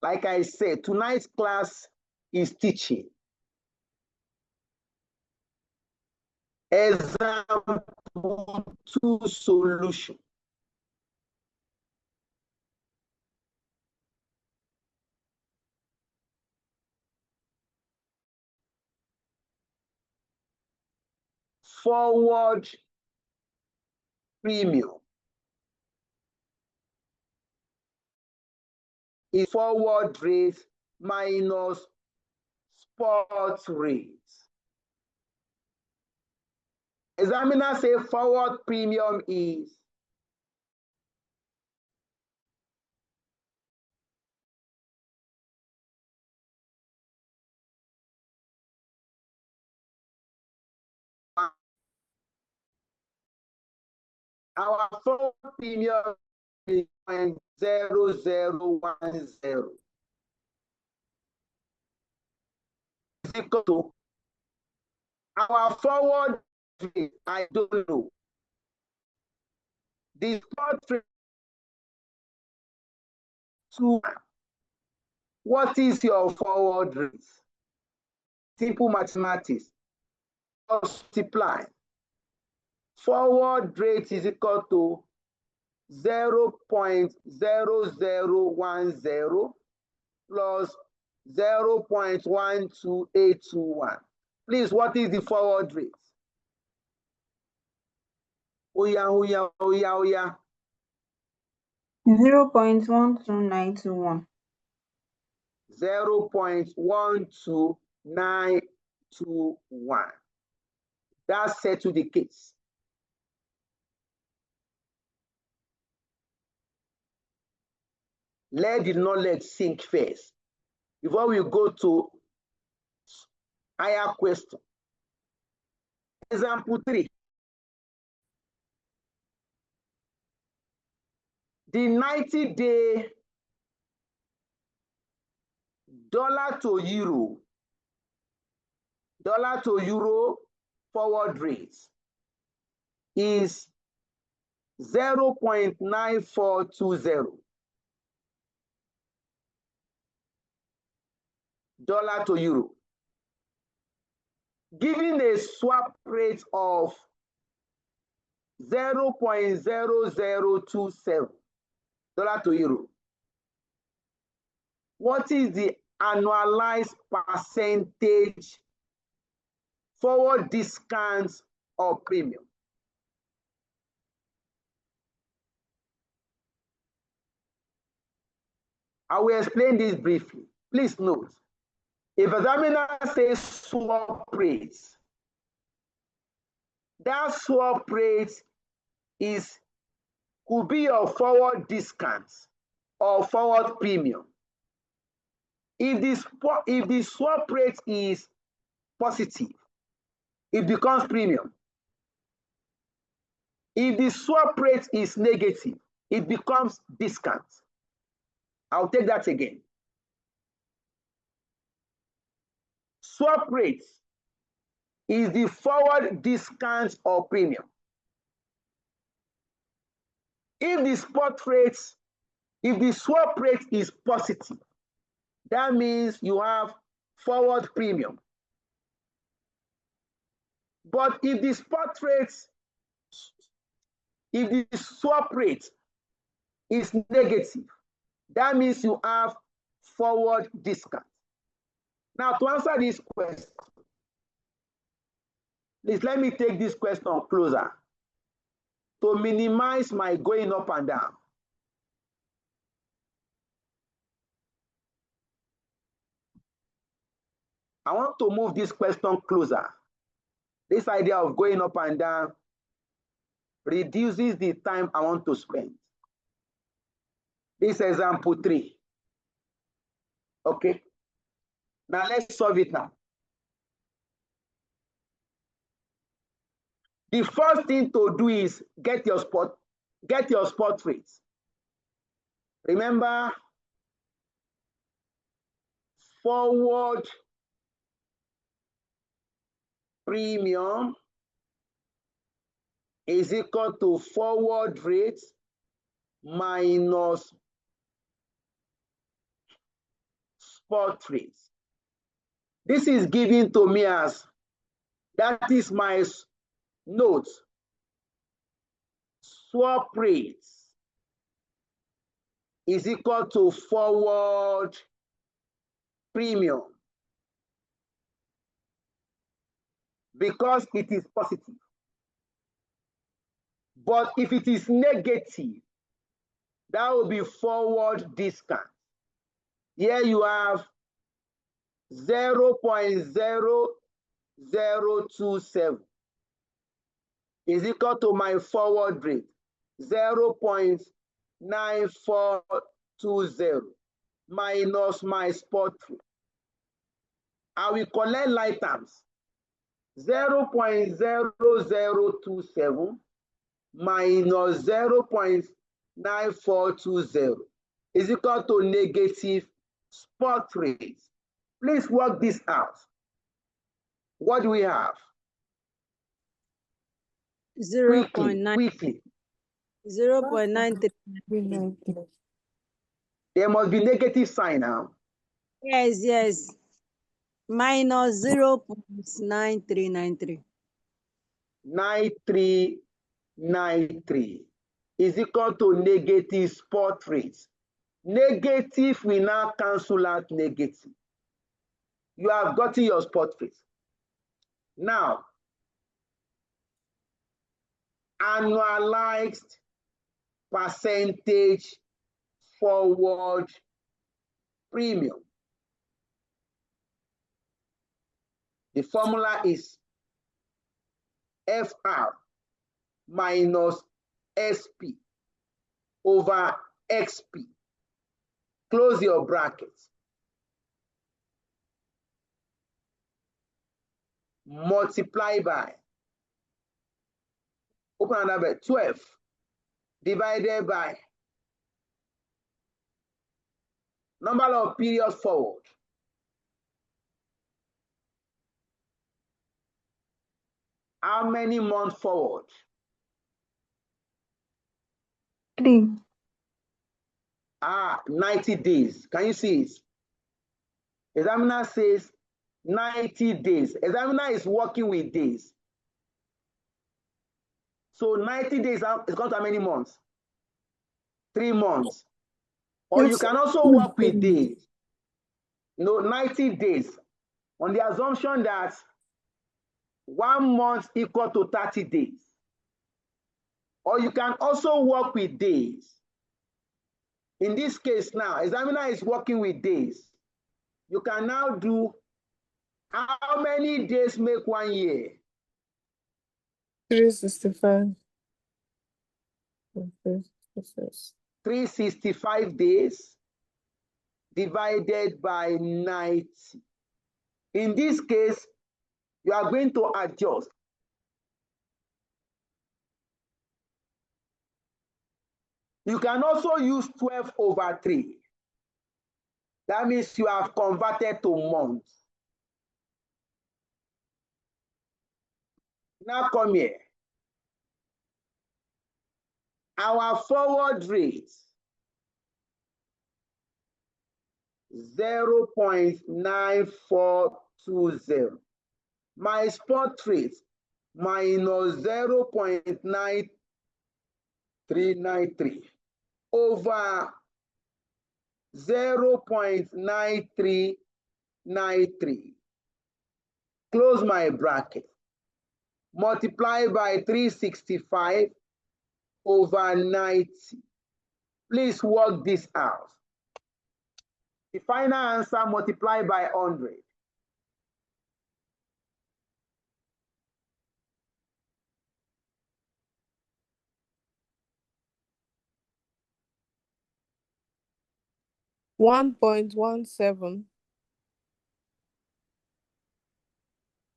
Like I said, tonight's class is teaching. Example 2 solution. Forward premium is forward rate minus spot rate. Examiner say forward premium is our forward premium is 0.0010. Is equal to our forward rate, I don't know. The spot rate to what is your forward rate? Simple mathematics. Multiply. Forward rate is equal to 0.0010 plus 0.12821. Please, what is the forward rate? Oya, oya, oya, oya. 0.12921. 0.12921. That settles the case. Let the knowledge sink first before we go to higher question. Example 3. The 90-day dollar to euro forward rate is 0.9420. Dollar to euro. Given a swap rate of 0.0027 dollar to euro, what is the annualized percentage forward discounts or premium? I will explain this briefly. Please note, if examiner says swap rates, that swap rate could be your forward discount or forward premium. If the swap rate is positive, it becomes premium. If the swap rate is negative, it becomes discount. I'll take that again. Swap rate is the forward discount or premium. If the swap rate is positive, that means you have forward premium. But if the swap rate is negative, that means you have forward discount. Now, to answer this question, please let me take this question closer to minimize my going up and down. I want to move this question closer. This idea of going up and down reduces the time I want to spend. This example 3. Okay. Now let's solve it now. The first thing to do is get your spot rates. Remember, forward premium is equal to forward rate minus spot rates. This is given to me as, that is my note, swap rates is equal to forward premium because it is positive. But if it is negative, that will be forward discount. Here you have 0.0027 is equal to my forward rate, 0.9420 minus my spot rate. I will collect like terms. 0.0027 minus 0.9420 is equal to negative spot rate. Please work this out. What do we have? 0.93. There must be negative sign now. Yes. Minus 0.9393. 9393 is equal to negative spot rate. Negative will now cancel out negative. You have gotten your spot rate. Now, annualized percentage forward premium. The formula is FR minus SP over XP. Close your brackets. Multiply by, open another 12 divided by number of periods forward. How many months forward? 3. 90 days. Can you see it? Examiner says 90 days. Examiner is working with days. So 90 days is got how many months? 3 months. Or Yes, you can also work with days. 90 days on the assumption that 1 month equal to 30 days. Or you can also work with days. In this case now, examiner is working with days. You can now do how many days make 1 year? 365. 365 days divided by 90. In this case, you are going to adjust. You can also use 12/3. That means you have converted to months. Now come here. Our forward rate 0.9420. My spot rate minus 0.9393 over 0.9393. Close my bracket. Multiply by 365 over 90. Please work this out. The final answer multiplied by 100. $1.17.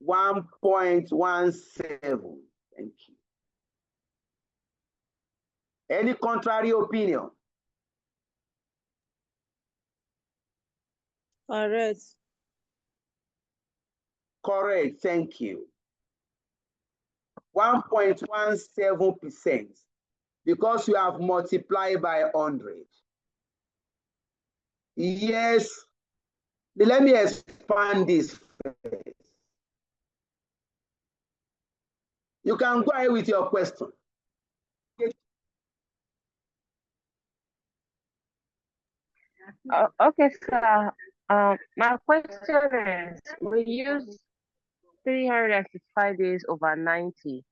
1.17. Thank you. Any contrary opinion? Correct. Correct. Thank you. 1.17% because you have multiplied by 100. Yes. Let me expand this first. You can go ahead with your question. Okay, sir. My question is, we use 365 days over 90.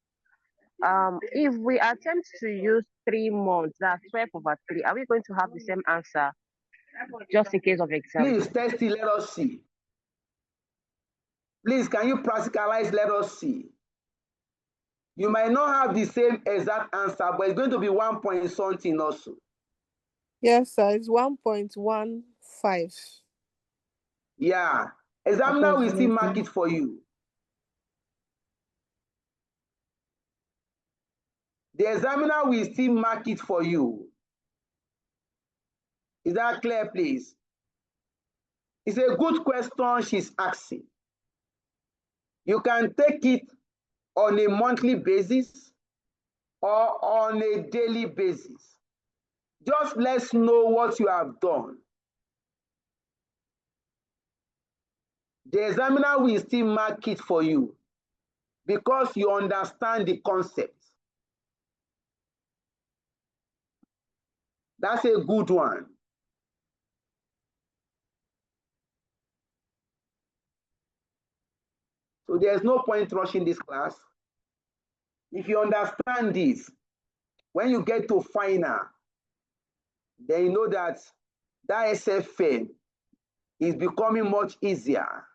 If we attempt to use 3 months, that's 12/3, are we going to have the same answer? Just in case of example. Please test it, let us see. Please, can you practicalize? Let us see. You might not have the same exact answer, but it's going to be 1 point something also. Yes, sir. It's 1.15. Yeah. Examiner will still mark it for you. The examiner will still mark it for you. Is that clear, please? It's a good question she's asking. You can take it on a monthly basis or on a daily basis. Just let's know what you have done. The examiner will still mark it for you because you understand the concept. That's a good one. So there's no point rushing this class. If you understand this, when you get to final, then you know that SFM is becoming much easier.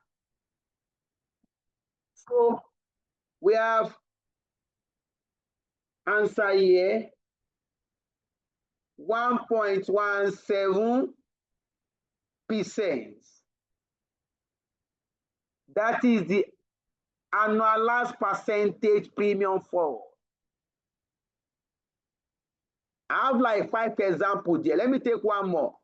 So we have answer here, 1.17%. That is the annualized percentage premium forward. I have like 5 examples there. Let me take one more.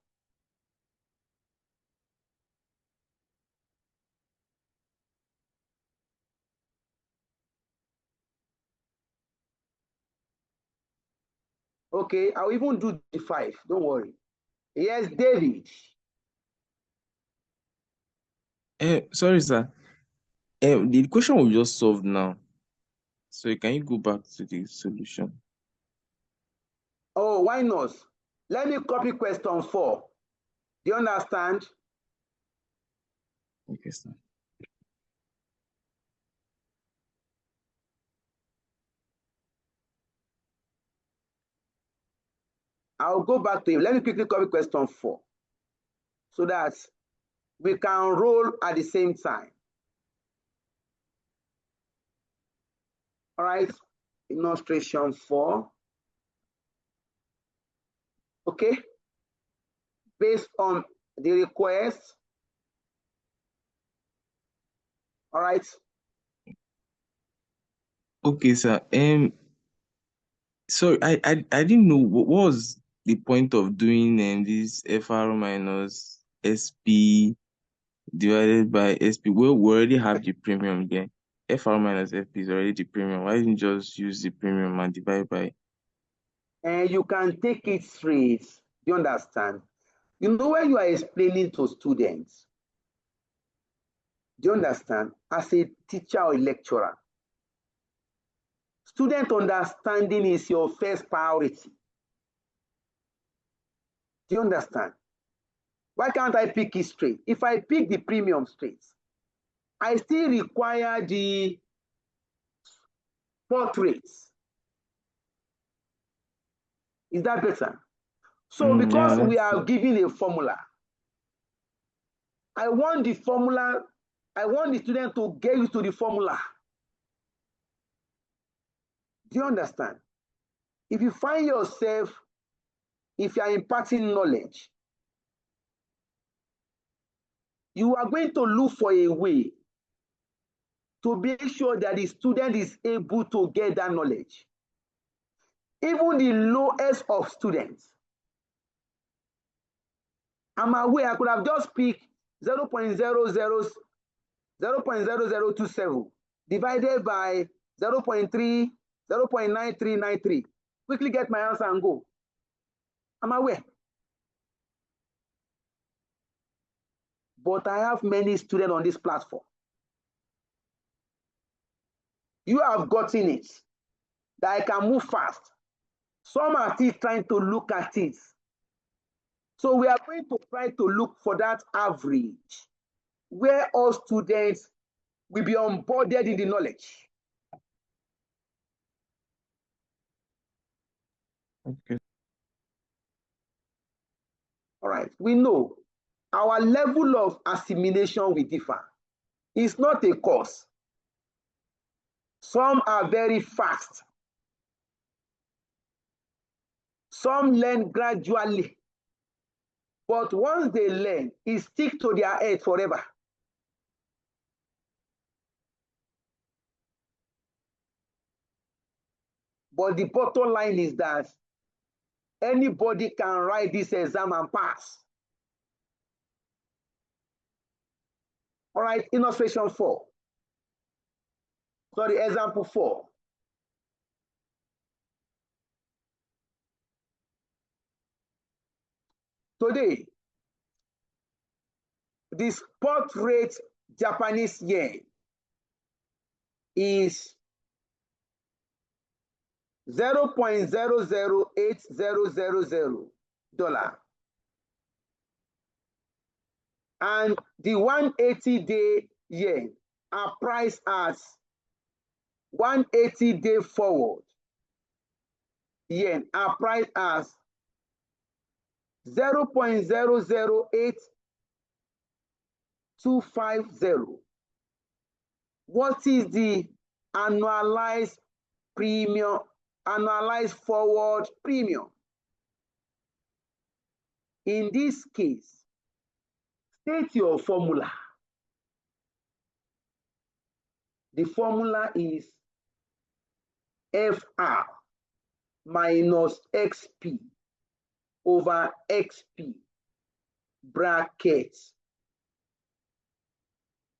Okay, I'll even do the 5. Don't worry. Yes, David. Sorry, sir. The question we just solved now. So can you go back to the solution? Oh, why not? Let me copy question 4. Do you understand? Okay, sir. I'll go back to it. Let me quickly copy question 4 so that we can roll at the same time. All right, illustration 4. Okay, based on the request. All right. Okay, sir. So I didn't know what was the point of doing this FR minus SP divided by SP. Well, we already have the premium there. FR minus SP is already the premium. Why didn't you just use the premium and divide by? And you can take it straight. Do you understand? You know, when you are explaining to students, do you understand? As a teacher or a lecturer, student understanding is your first priority. Do you understand? Why can't I pick it straight? If I pick the premium straight, I still require the spot rates. Is that better? So because Yeah, we that's are giving a formula, I want the formula, I want the student to get used to the formula. Do you understand? If you find yourself, if you are imparting knowledge, you are going to look for a way to make sure that the student is able to get that knowledge. Even the lowest of students. I'm aware I could have just picked 0.0027 divided by 0.3, 0.9393. Quickly get my answer and go. I'm aware. But I have many students on this platform. You have gotten it, that I can move fast. Some are still trying to look at it. So we are going to try to look for that average, where all students will be onboarded in the knowledge. okay. All right, we know our level of assimilation will differ. It's not a course. Some are very fast. Some learn gradually. But once they learn, it sticks to their head forever. But the bottom line is that anybody can write this exam and pass. All right, illustration 4. Sorry, example 4. Today, the spot rate Japanese yen is 0.008000 and the 180-day yen are priced as 180-day forward yen are priced as 0.008250. What is the annualized premium, annualized forward premium? In this case, state your formula. The formula is FR minus XP over XP brackets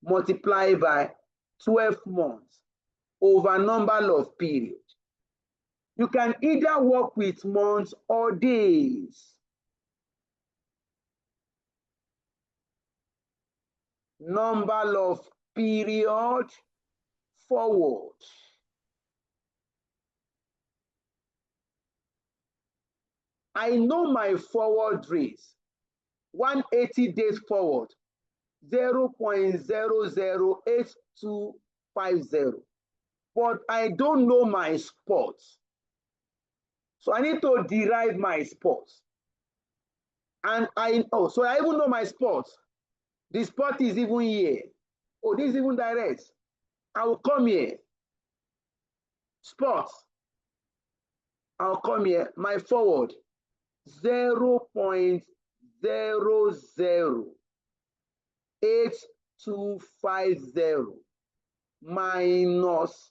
multiplied by 12 months over number of periods. You can either work with months or days. Number of period forward. I know my forward rates. 180 days forward, 0.008250. But I don't know my spots. So I need to derive my spots. And so I even know my spots. The spot is even here. Oh, this is even direct. I will come here. Spots. I'll come here. My forward, 0.008250 minus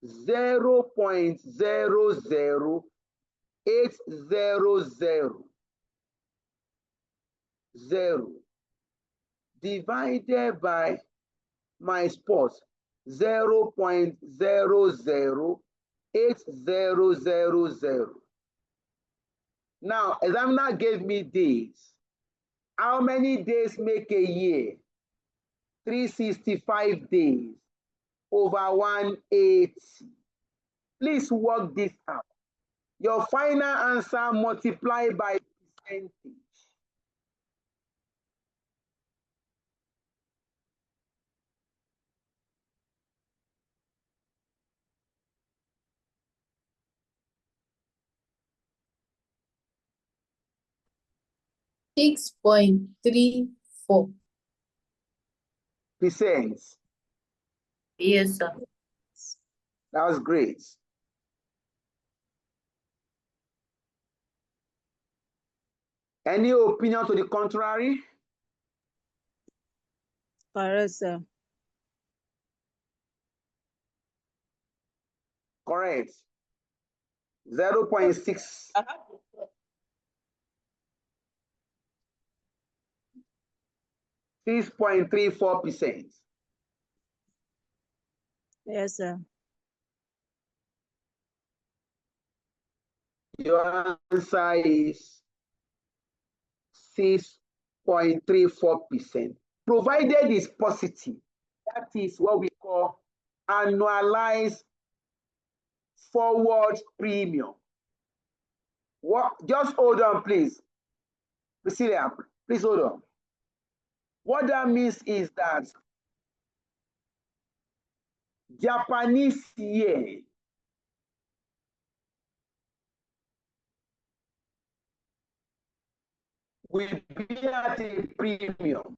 0.00800 divided by my spots, 0.008000. Now, examiner gave me days. How many days make a year? 365 days over 180. Please work this out. Your final answer multiplied by percentage. $6.34. Percent. Yes, sir. That was great. Any opinion to the contrary? Correct, sir. Correct. 0.6. 6.34%. Yes, sir. Your answer is 6.34%. Provided is positive. That is what we call annualized forward premium. What? Just hold on, please. Priscilla, please hold on. What that means is that Japanese yen will be at a premium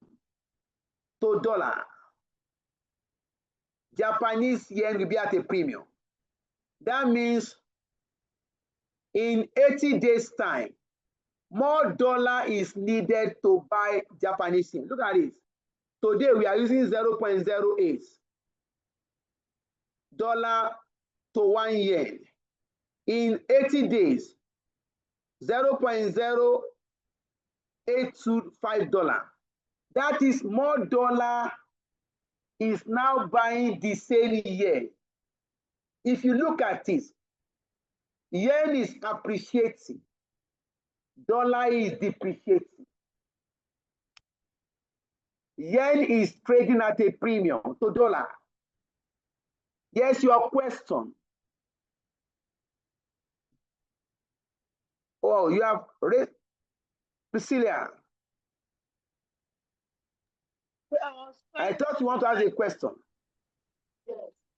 to dollar. Japanese yen will be at a premium. That means in 80 days' time, more dollar is needed to buy Japanese yen. Look at it. Today we are using 0.08 dollar to 1 yen. In 80 days, 0.0825 dollar. That is more dollar is now buying the same yen. If you look at this, yen is appreciating, dollar is depreciating. Yen is trading at a premium to dollar. Yes, your question. Oh, you have raised Priscilla. I thought you want to ask a question.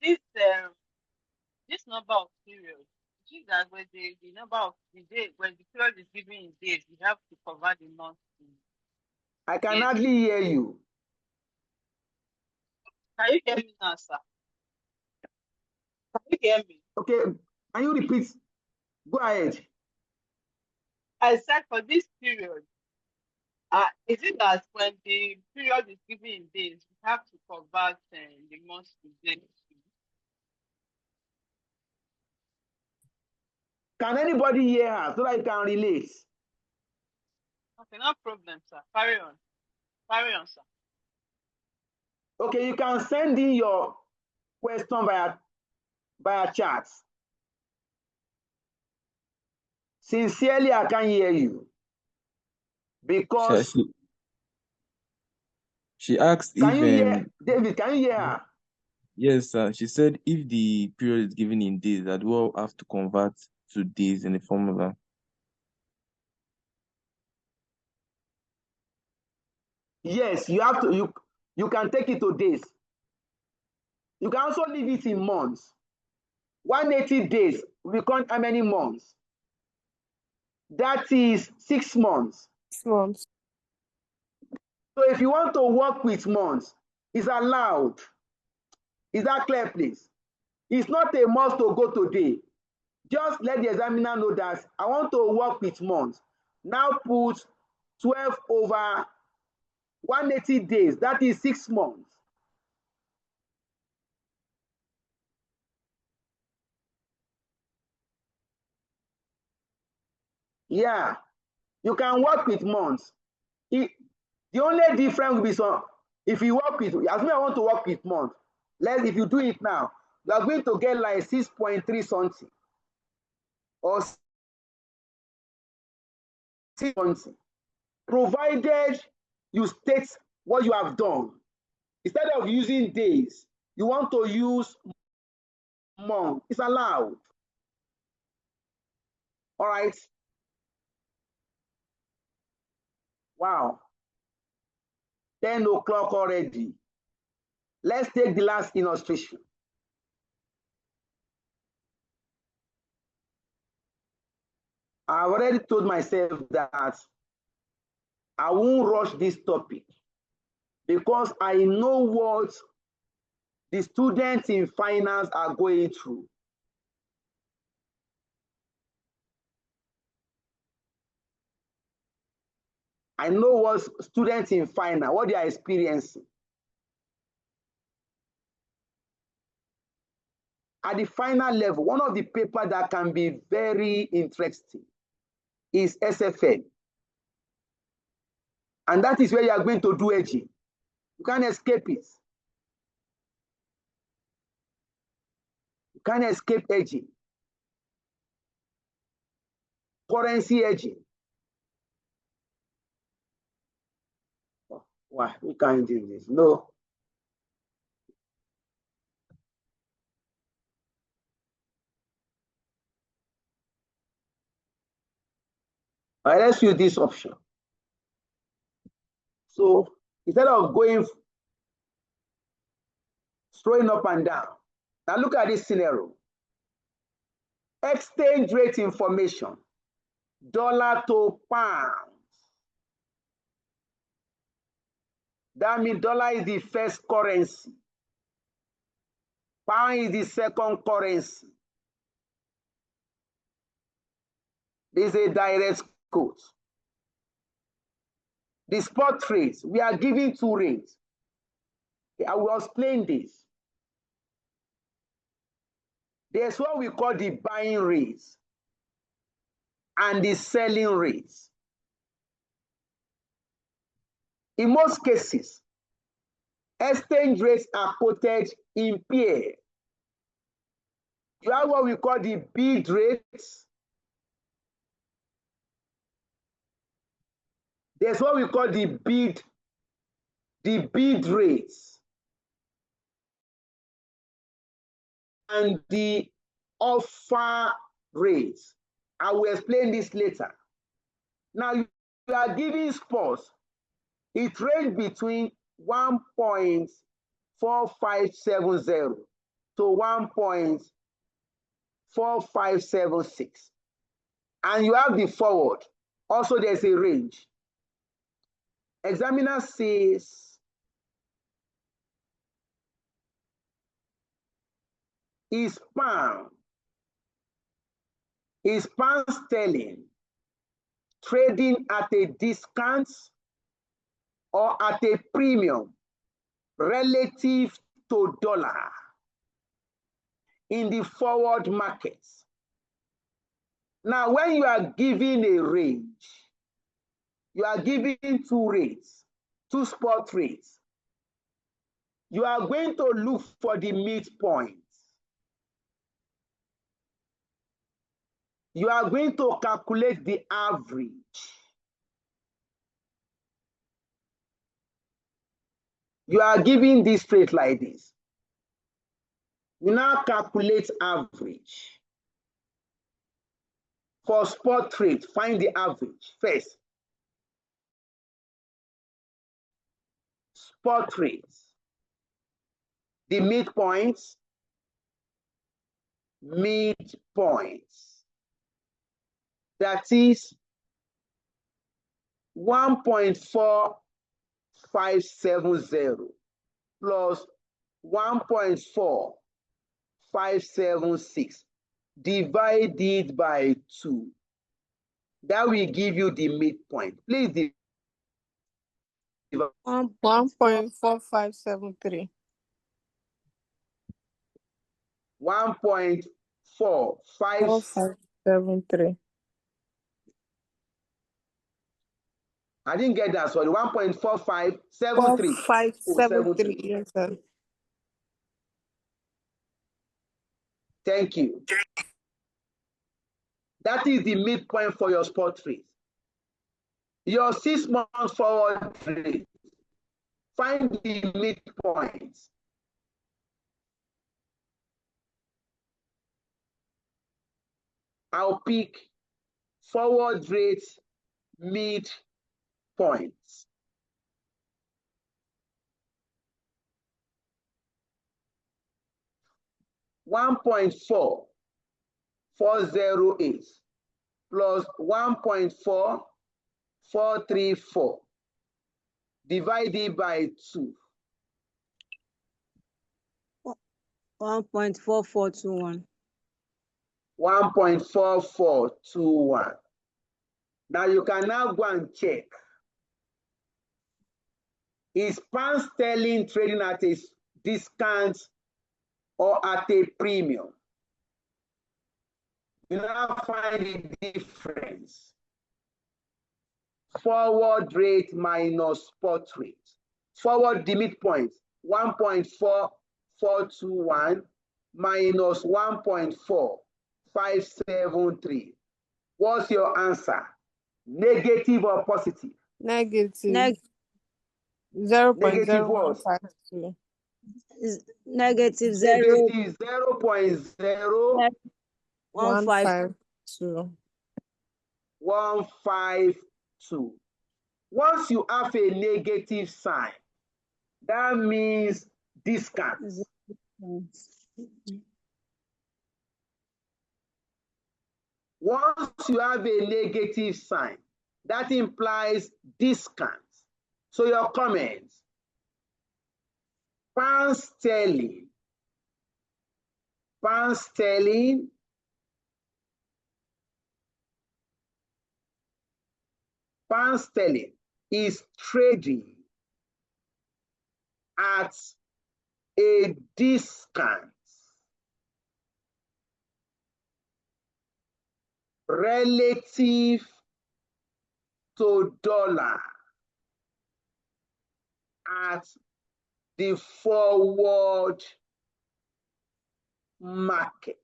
Yes. This number of periods, which is that when the number of the day when the period is given in days, you have to cover the month. I can hardly hear you. Can you hear me now, sir? Can you hear me? Okay, can you repeat? Go ahead. I said for this period, is it that when the period is given in days, you have to convert the months to days? Can anybody hear her so that you can relate? Okay, no problem, sir. Carry on. Carry on, sir. Okay, you can send in your question via chat. Sincerely, I can't hear you because she asked can if you hear David? Can you hear her? yes, she said if the period is given in days, that we'll have to convert to days in the formula. Yes, you have to. You can take it to days. You can also leave it in months. 180 days. We count how many months? That is 6 months. 6 months. So if you want to work with months, it's allowed. Is that clear, please? It's not a must to go today. Just let the examiner know that I want to work with months. Now put 12 over 180 days. That is 6 months. Yeah, you can work with months. The only difference will be some, if you work with, as me I want to work with months, if you do it now, you are going to get like 6.3 something or 6 something, provided you state what you have done. Instead of using days, you want to use month. It's allowed. All right. Wow. 10 o'clock already. Let's take the last illustration. I've already told myself that I won't rush this topic because I know what the students in finance are going through. I know what students in finance, what they are experiencing. At the final level, one of the papers that can be very interesting is SFL. And that is where you are going to do hedging. You can't escape it. You can't escape hedging. Currency hedging. Oh, why? We can't do this. No. All right, let's use this option. So instead of going throwing up and down, now look at this scenario. Exchange rate information, dollar to pound. That means dollar is the first currency. Pound is the second currency. This is a direct quote. The spot rates, we are giving 2 rates. I will explain this. There's what we call the buying rates and the selling rates. In most cases, exchange rates are quoted in pair. You have what we call the bid rates. There's what we call the bid rates and the offer rates. I will explain this later. Now you are giving spots. It ranges between 1.4570 to 1.4576. And you have the forward. Also, there's a range. Examiner says is pound sterling trading at a discount or at a premium relative to dollar in the forward markets. Now, when you are giving a range, you are giving 2 rates, 2 spot rates. You are going to look for the midpoint. You are going to calculate the average. You are giving this rate like this. You now calculate average. For spot trade, find the average first. Spot trades. The midpoints. That is 1.4570 plus 1.4576 divided by 2. That will give you the midpoint. Please divide 1.4573. 1.4573. I didn't get that. Sorry, 1.4573. 4573. Yes, sir. Thank you. That is the midpoint for your spot trade. Your 6 months forward trade. Find the midpoint. I'll pick forward rate midpoints. $1.4408 plus 1.4434 divided by 2. 1.4421. 1.4421. Now you can now go and check. Is pound sterling trading at a discount or at a premium? You now find the difference. Forward rate minus spot rate. Forward the midpoint, 1.4421 minus 1.4573. What's your answer? Negative or positive? Negative. Negative what? 0.0152. Negative Negative 0.0152. 152. Once you have a negative sign, that means discount. Once you have a negative sign, that implies discount. So your comments, pound sterling is trading at a discount relative to dollar at the forward market.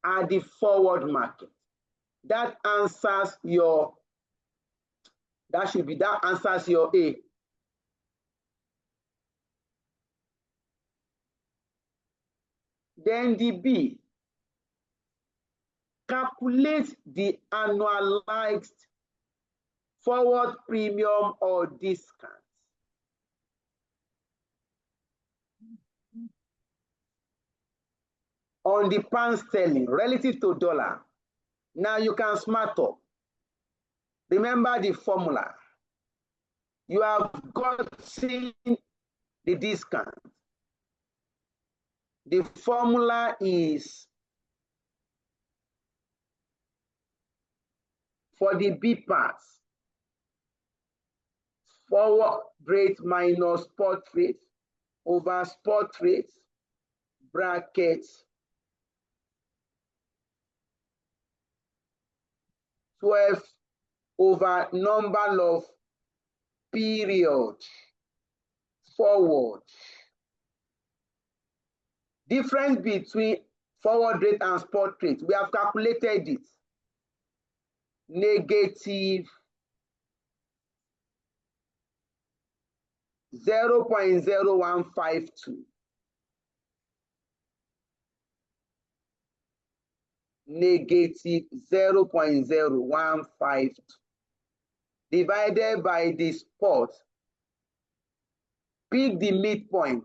At the forward market. That answers your, that answers your A. Then the B, calculate the annualized forward premium or discount. On the pound sterling relative to dollar. Now you can smart up. Remember the formula. You have gotten the discount. The formula is for the B parts, forward rate minus spot rate over spot rate brackets 12 over number of period forward. Difference between forward rate and spot rate, we have calculated it. Negative 0.0152. Negative 0.0152 divided by the spot. Pick the midpoint.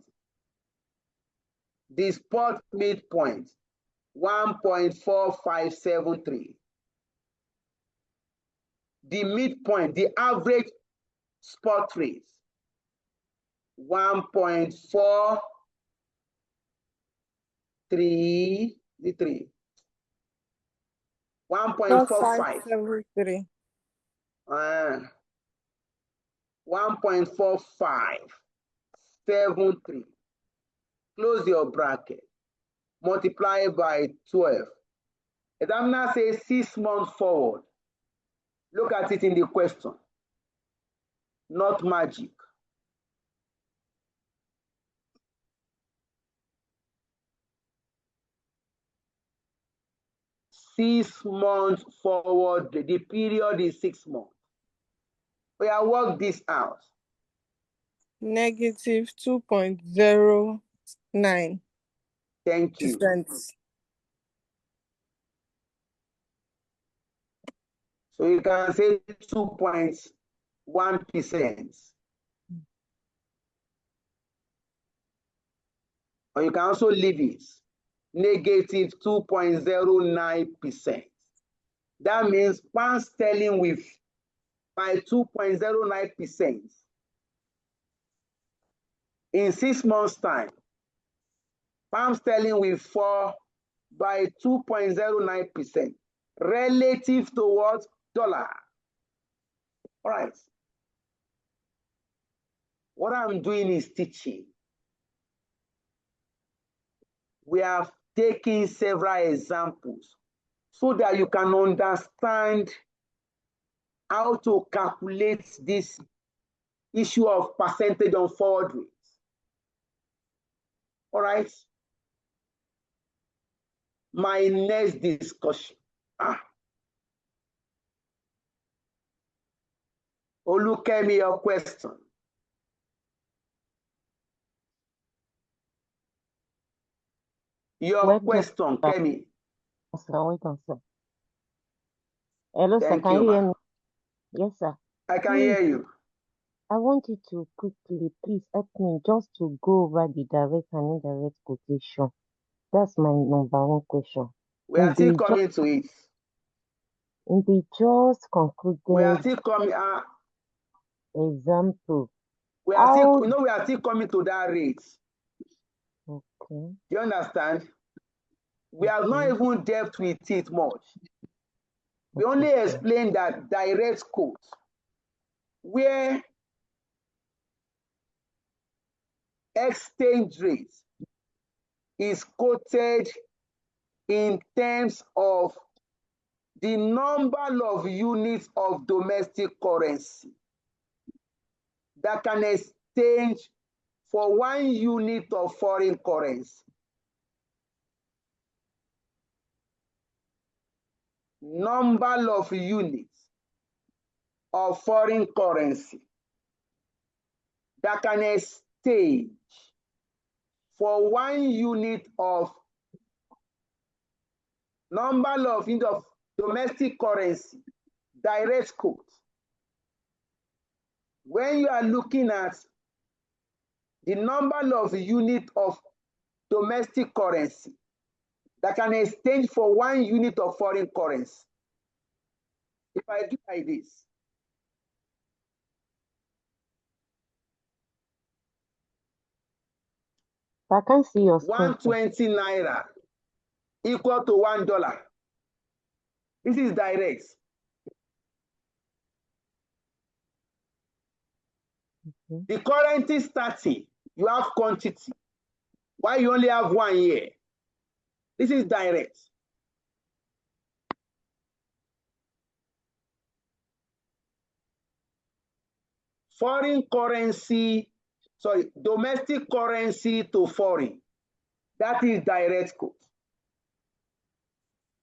The spot midpoint 1.4573. The midpoint, the average spot rate 1.43. 1.45. 573. 1.4573. Close your bracket. Multiply by 12. Examiner says 6 months forward. Look at it in the question. Not magic. Six months forward, the period is 6 months. We have worked this out. Negative 2.09%. Thank you. So you can say 2.1%. Or you can also leave it. Negative 2.09%. That means pound sterling with by 2.09% in 6 months' time. Pound sterling will fall by 2.09% relative to what? Dollar. All right. What I'm doing is teaching. We have taken several examples so that you can understand how to calculate this issue of percentage on forward rates. All right. My next discussion. Olukemi, your question. Your question, Kemi. Hello, sir. Can you hear me? Yes, sir. I can hear you. I want you to quickly, please help me just to go over the direct and indirect quotation. That's my number one question. We are still coming to it. In the just concluded we are still coming. Example. We are still, we are still coming to that rate. Okay. Do you understand? We have not even dealt with it much. We only explained that direct quote, where exchange rate is quoted in terms of the number of units of domestic currency that can exchange for 1 unit of foreign currency. Number of units of foreign currency that can exchange for 1 unit of number of units of domestic currency, direct quote. When you are looking at the number of units of domestic currency that can exchange for 1 unit of foreign currency, if I do like this, I can see your 120 naira equal to $1. This is direct. The currency is 30. You have quantity. Why you only have 1 year? This is direct. foreign currency, sorry, domestic currency to foreign. That is direct quote.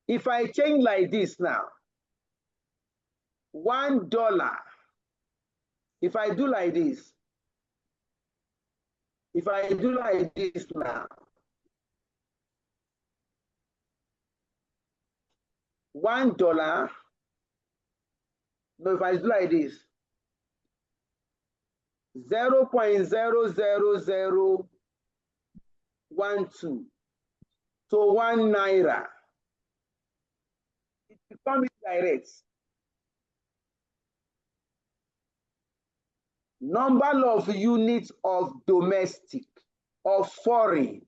If I change like this now, $1, if I do like this, if I do like this now, $1, no, if I do like this, 0.00012 to 1 naira, it becomes direct. Number of units of domestic or foreign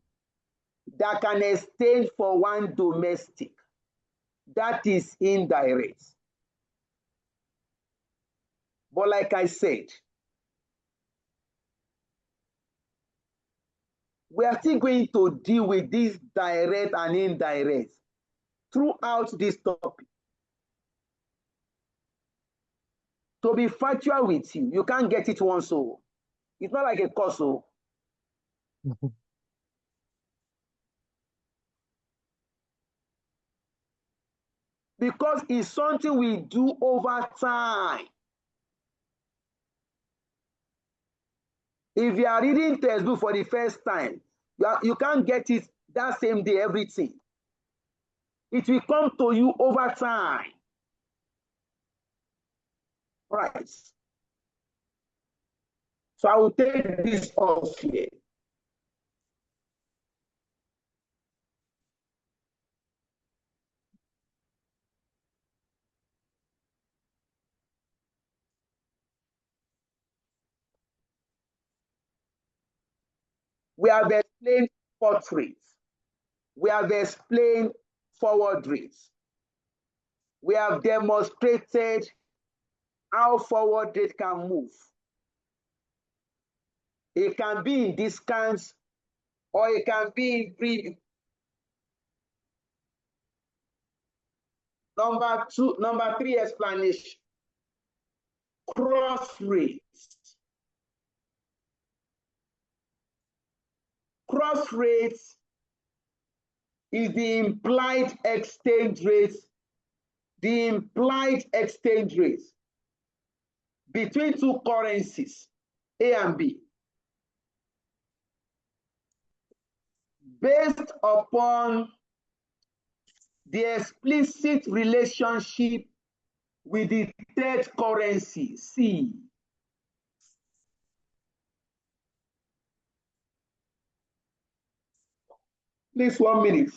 that can exchange for one domestic, that is indirect. But like I said, we are still going to deal with this direct and indirect throughout this topic. To be factual with you, you can't get it once. So it's not like a course. So because it's something we do over time. If you are reading textbook for the first time, you can't get it that same day, everything. It will come to you over time. Right. So I will take this off here. We have explained spot rates. We have explained forward rates. We have demonstrated how forward rate can move. It can be in discounts or it can be in preview. Number 3 explanation. Cross rates. Cross rates is the implied exchange rate, between two currencies, A and B, based upon the explicit relationship with the third currency, C. Please, 1 minute.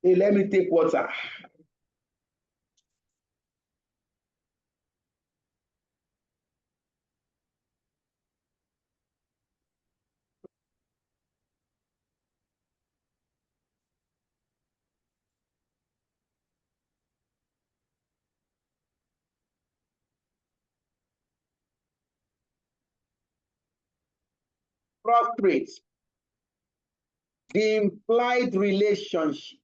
Hey, let me take water. Cross rates, the implied relationship,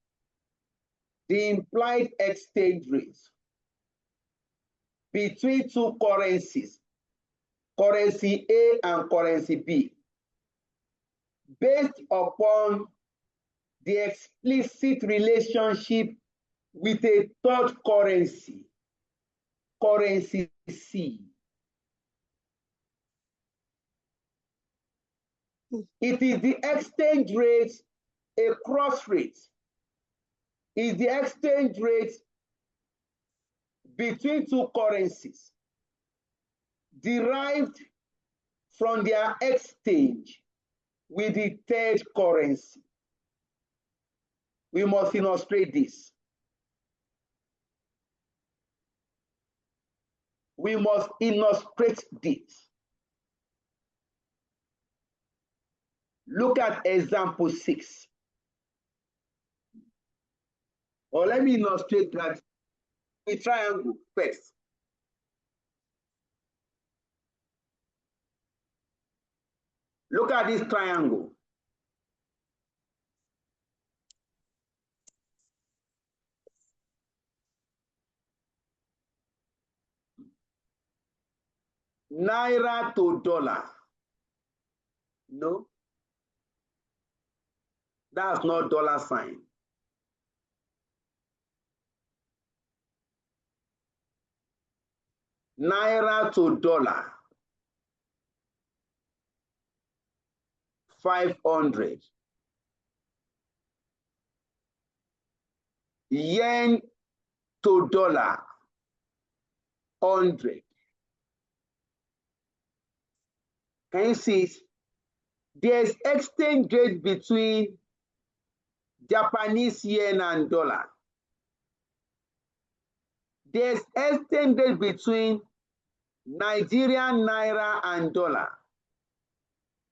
the implied exchange rates between two currencies, currency A and currency B, based upon the explicit relationship with a third currency, currency C. It is the exchange rate, a cross rate, is the exchange rate between two currencies derived from their exchange with the third currency. We must illustrate this. We must illustrate this. Look at example 6. Or let me illustrate that with triangle first. Look at this triangle. Naira to dollar. No, that's not dollar sign. Naira to dollar. 500. Yen to dollar. 100. Can you see it? There's exchange rate between Japanese yen and dollar. There's exchange rate between Nigerian naira and dollar.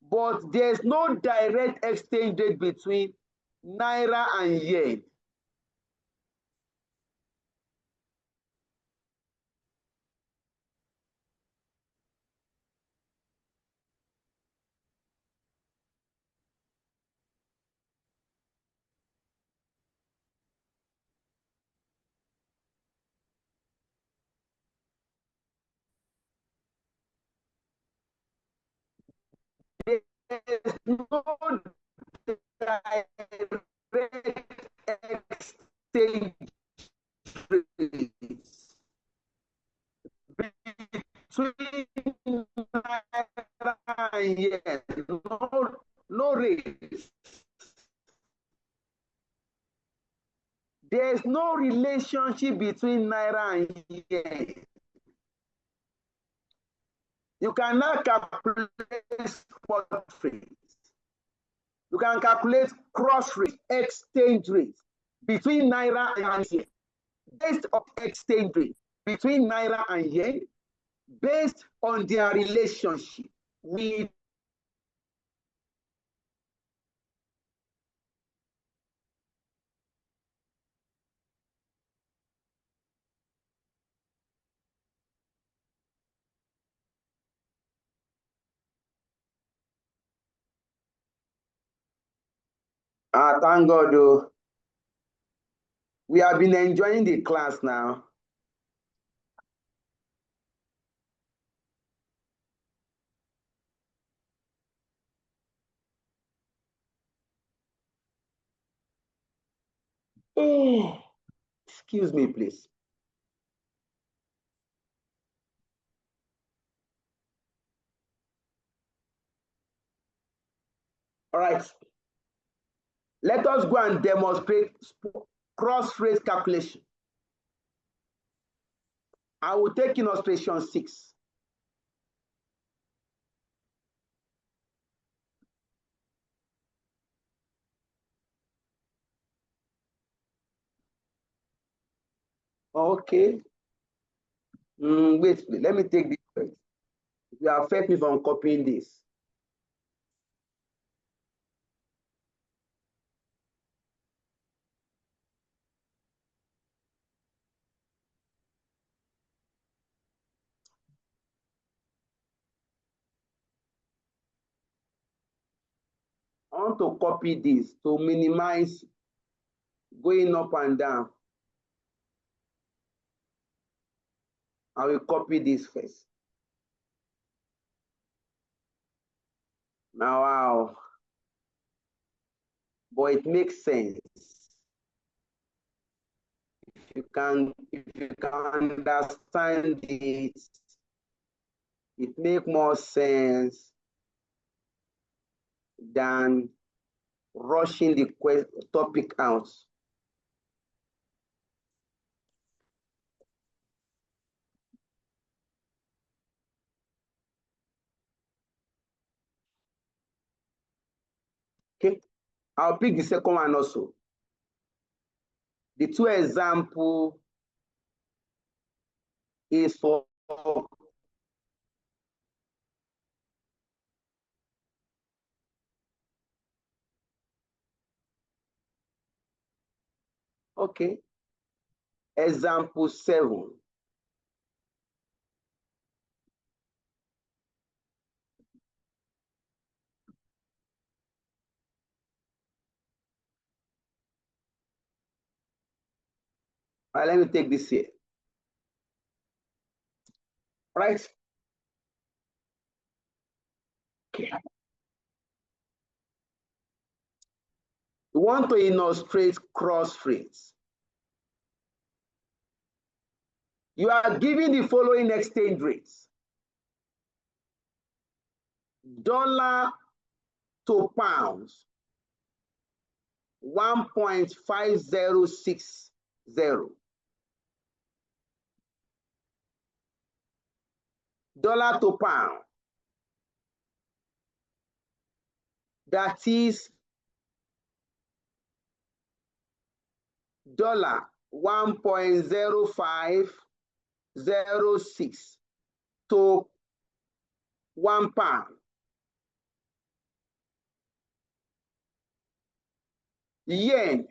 But there's no direct exchange rate between naira and yen. There's no direct exchange rate between naira and yen. No rate. There's no relationship between naira and yen. You cannot calculate spot rate. You can calculate cross rate, exchange rate between naira and yen, based on exchange rate between naira and yen, based on their relationship with thank God, though. We have been enjoying the class now. Excuse me, please. All right. Let us go and demonstrate cross rate calculation. I will take illustration 6. Okay. Wait, let me take this first. It will affect me from copying this. I want to copy this to minimize going up and down. I will copy this first. Now, wow. But it makes sense. If you can understand it, it makes more sense than rushing the topic out. Okay, I'll pick the second one also. The two example is for okay. Example 7. All right, let me take this here. All right. Okay. We want to illustrate cross rates. You are given the following exchange rates. Dollar to pounds, 1.5060. Dollar to pound, that is dollar 1.0506 to 1 pound. Yen,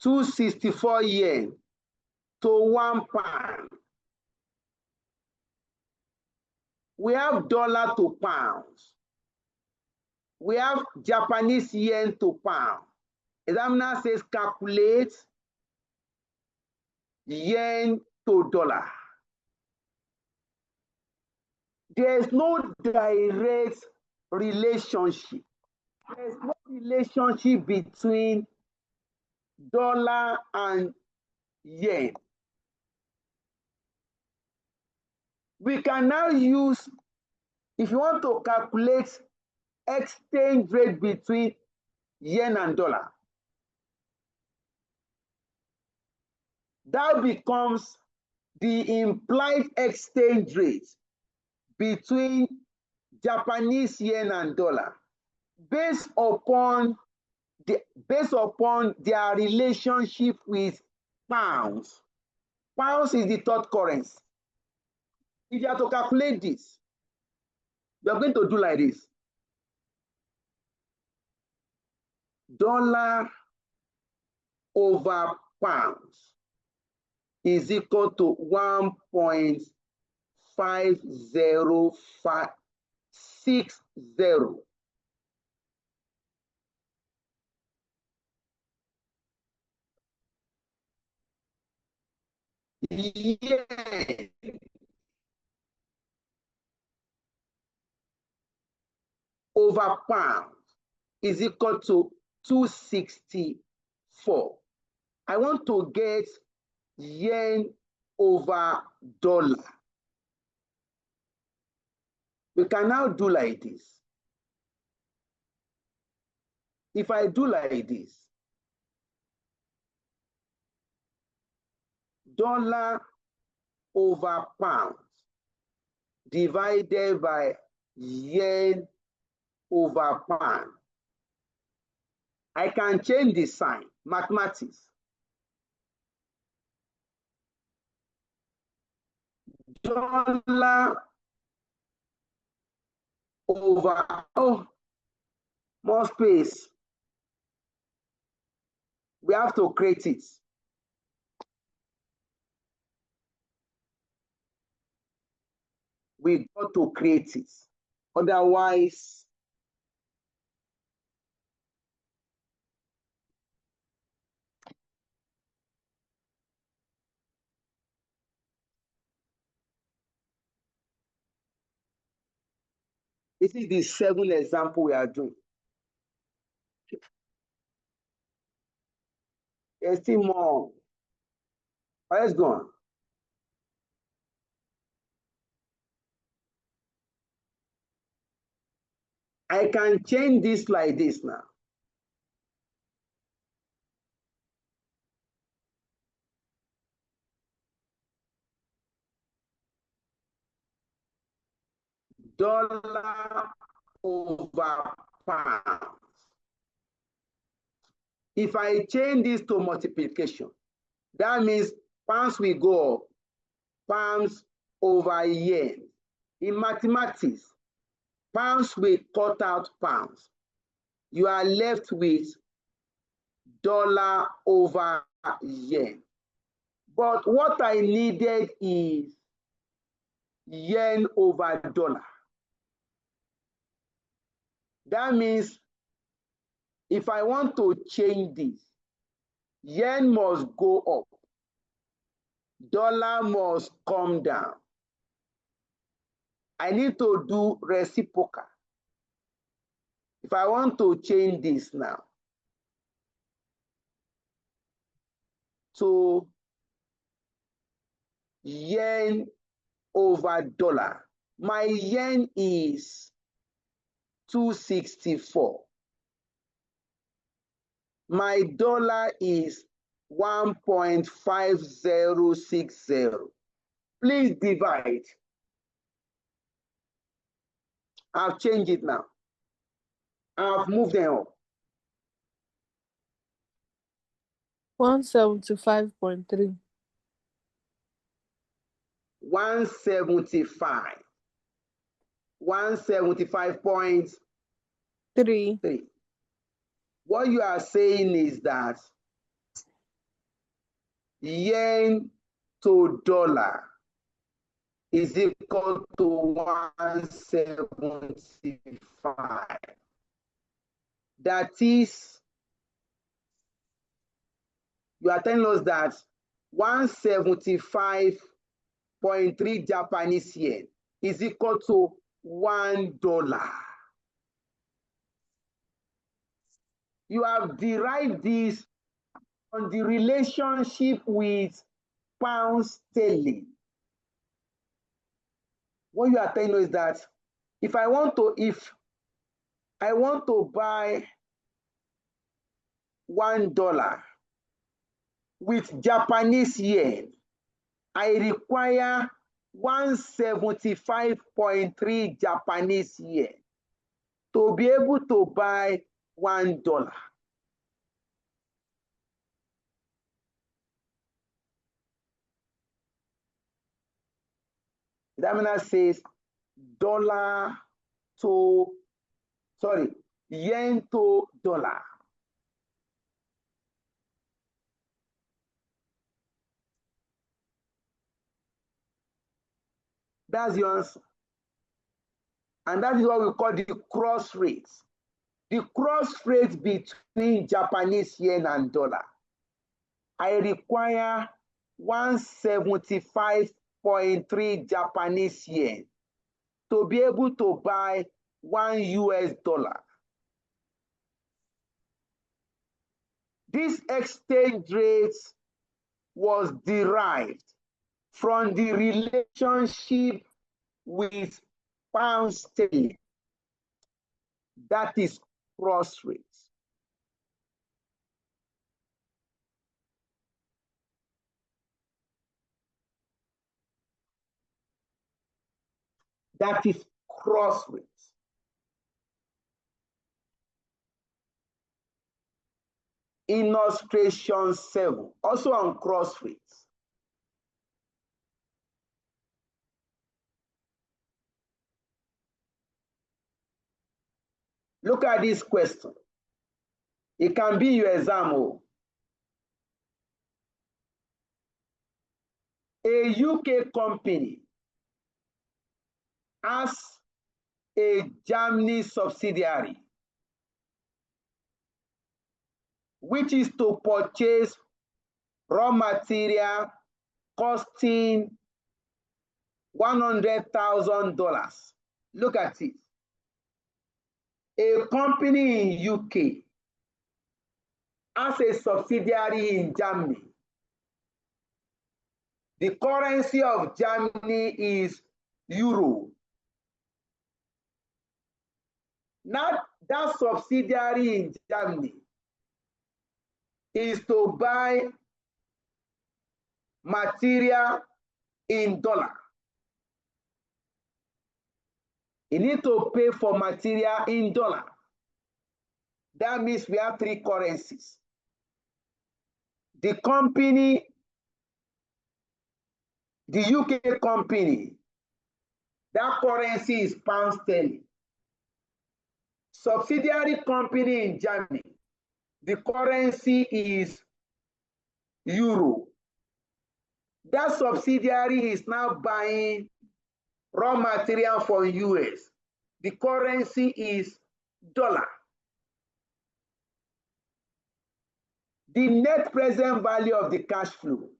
264 yen to 1 pound. We have dollar to pounds. We have Japanese yen to pound. Examiner says calculate yen to dollar. There is no direct relationship. There is no relationship between dollar and yen. We can now use, if you want to calculate exchange rate between yen and dollar, that becomes the implied exchange rate between Japanese yen and dollar based upon their relationship with pounds. Pounds is the third currency. If you are to calculate this, you are going to do like this. Dollar over pounds is equal to 1.50560. Yen over pound is equal to 264. I want to get yen over dollar. We can now do like this. If I do like this, dollar over pounds divided by yen over pound, I can change the sign, mathematics. Dollar over, oh, more space. We have to create it. We got to create it. Otherwise, this is the 7th example we are doing. There's still more. Let's go on. I can change this like this now. Dollar over pounds. If I change this to multiplication, that means pounds will go up, pounds over yen. In mathematics, pounds will cut out pounds. You are left with dollar over yen. But what I needed is yen over dollar. That means if I want to change this, yen must go up, dollar must come down. I need to do reciprocal. If I want to change this now to yen over dollar, my yen is 264. My dollar is 1.5060. Please divide. I've changed it now. I've moved them up. 175.3. 175. 175.3. What you are saying is that yen to dollar is equal to 175. That is, you are telling us that 175.3 Japanese yen is equal to $1. You have derived this on the relationship with pound sterling. What you are telling us is that if I want to buy $1 with Japanese yen, I require 175.3 Japanese yen to be able to buy $1. That says yen to dollar. That's the answer. And that is what we call the cross rate. The cross rate between Japanese yen and dollar. I require 175.3 Japanese yen to be able to buy $1. This exchange rate was derived from the relationship with pound sterling. That is cross rate. That is cross rate. Illustration 7, also on cross rates. Look at this question. It can be your exam. A UK company has a Germany subsidiary which is to purchase raw material costing $100,000. Look at it. A company in UK has a subsidiary in Germany. The currency of Germany is euro. Now, that subsidiary in Germany is to buy material in dollar. You need to pay for material in dollar. That means we have three currencies. The company, the UK company, that currency is pound sterling. Subsidiary company in Germany, the currency is euro. That subsidiary is now buying raw material from US. The currency is dollar. The net present value of the cash flow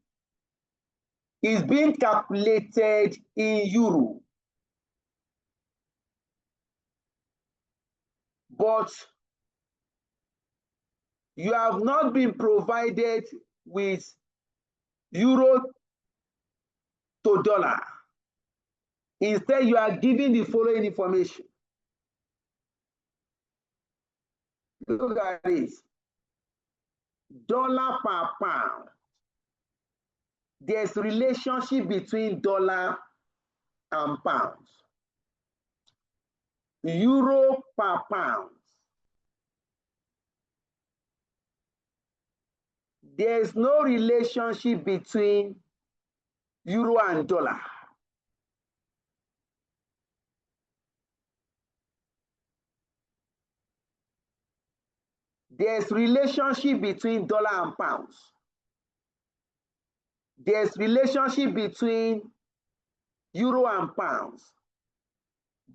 is being calculated in euro. but you have not been provided with euro to dollar. Instead, you are given the following information. Look at this. Dollar per pound. There's relationship between dollar and pounds. Euro per pound. There's no relationship between euro and dollar. There's relationship between dollar and pounds. There's relationship between euro and pounds,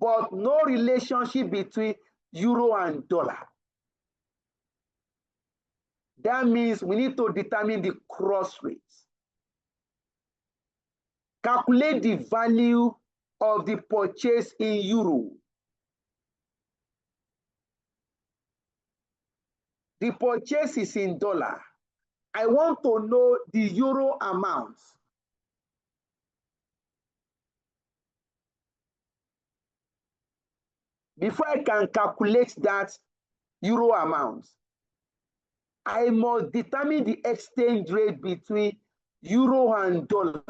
but no relationship between euro and dollar. That means we need to determine the cross rates. Calculate the value of the purchase in euro. The purchase is in dollar. I want to know the euro amount. Before I can calculate that euro amount, I must determine the exchange rate between euro and dollar.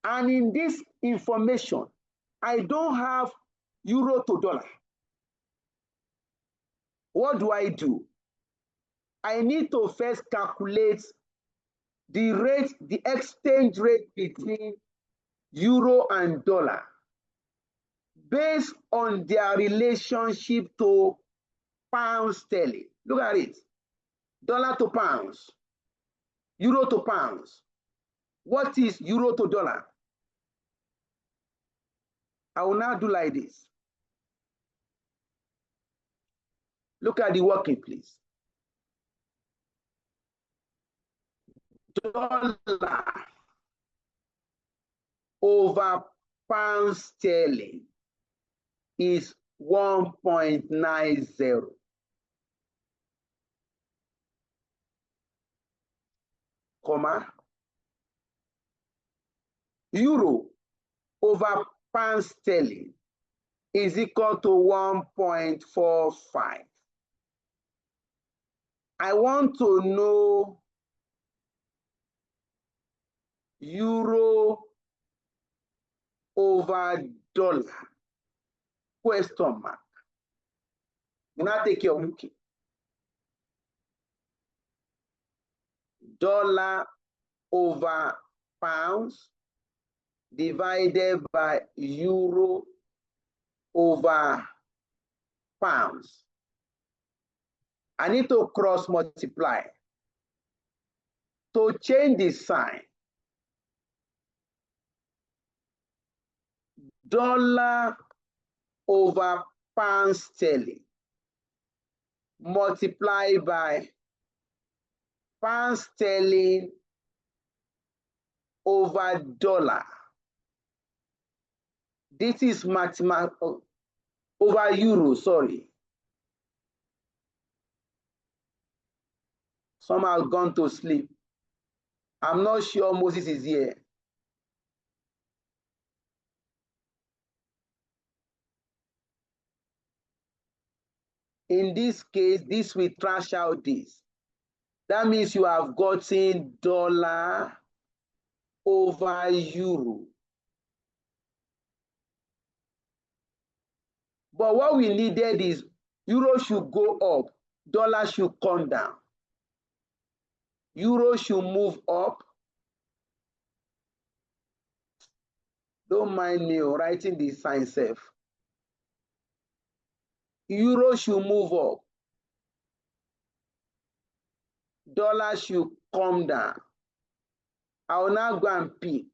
And in this information, I don't have euro to dollar. What do? I need to first calculate the rate, the exchange rate between euro and dollar based on their relationship to pound sterling. Look at it. Dollar to pounds, euro to pounds. What is euro to dollar? I will now do like this. Look at the working, please. Dollar over pound sterling is 1.90. Comma. Euro over pound sterling is equal to 1.45. I want to know euro over dollar, question mark. Now take your look. Dollar over pounds divided by euro over pounds. I need to cross multiply. To change the sign, dollar over pound sterling multiplied by pound sterling over dollar. This is mathematical over euro, sorry. Some have gone to sleep. I'm not sure Moses is here. In this case, this will trash out this. That means you have gotten dollar over euro. But what we needed is euro should go up, dollar should come down. Euro should move up. Don't mind me writing this sign self. Euro should move up. Dollar should come down. I will now go and pick.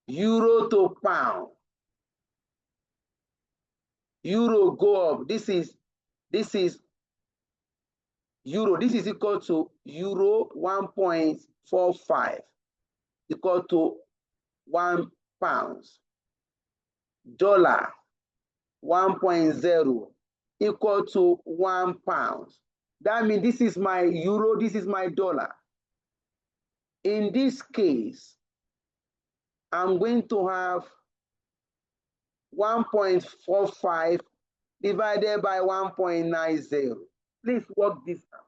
Euro to pound. Euro go up. This is euro. This is equal to euro 1.45. equal to 1 pound. Dollar 1.0 equal to 1 pound. That means this is my euro, this is my dollar. In this case, I'm going to have 1.45 divided by 1.90. Please work this out.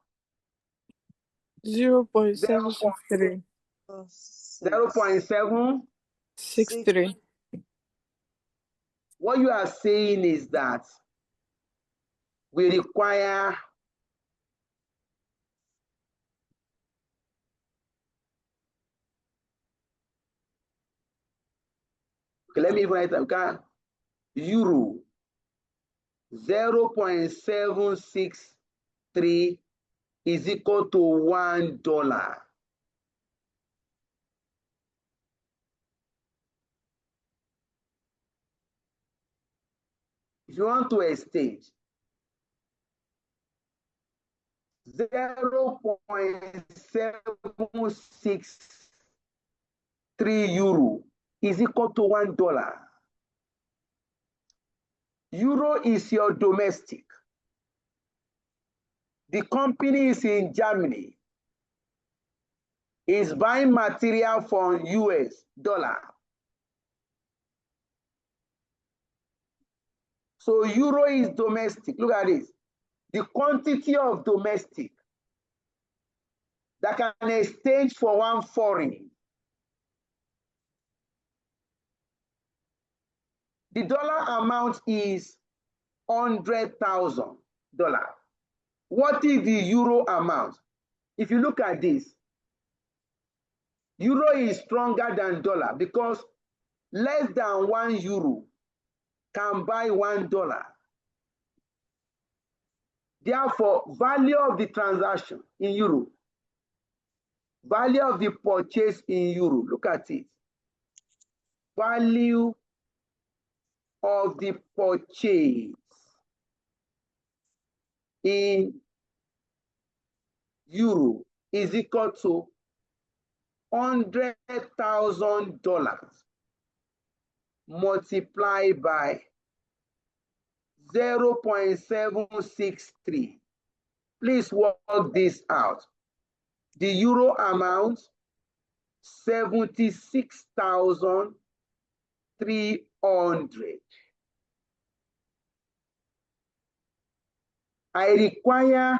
0.763. 0.763. What you are saying is that we require let me even write it. Euro 0.763 is equal to $1. If you want to exchange 0.763 euro is equal to $1. Euro is your domestic. The company is in Germany. Is buying material from US dollar. So euro is domestic. Look at this. The quantity of domestic that can exchange for one foreign. The dollar amount is $100,000. What is the euro amount? If you look at this, euro is stronger than dollar because less than 1 euro can buy $1. Therefore, value of the transaction in euro, value of the purchase in euro, look at it. Value of the purchase in euro is equal to $100,000 multiplied by 0.763. Please work this out. The euro amount 76,300. I require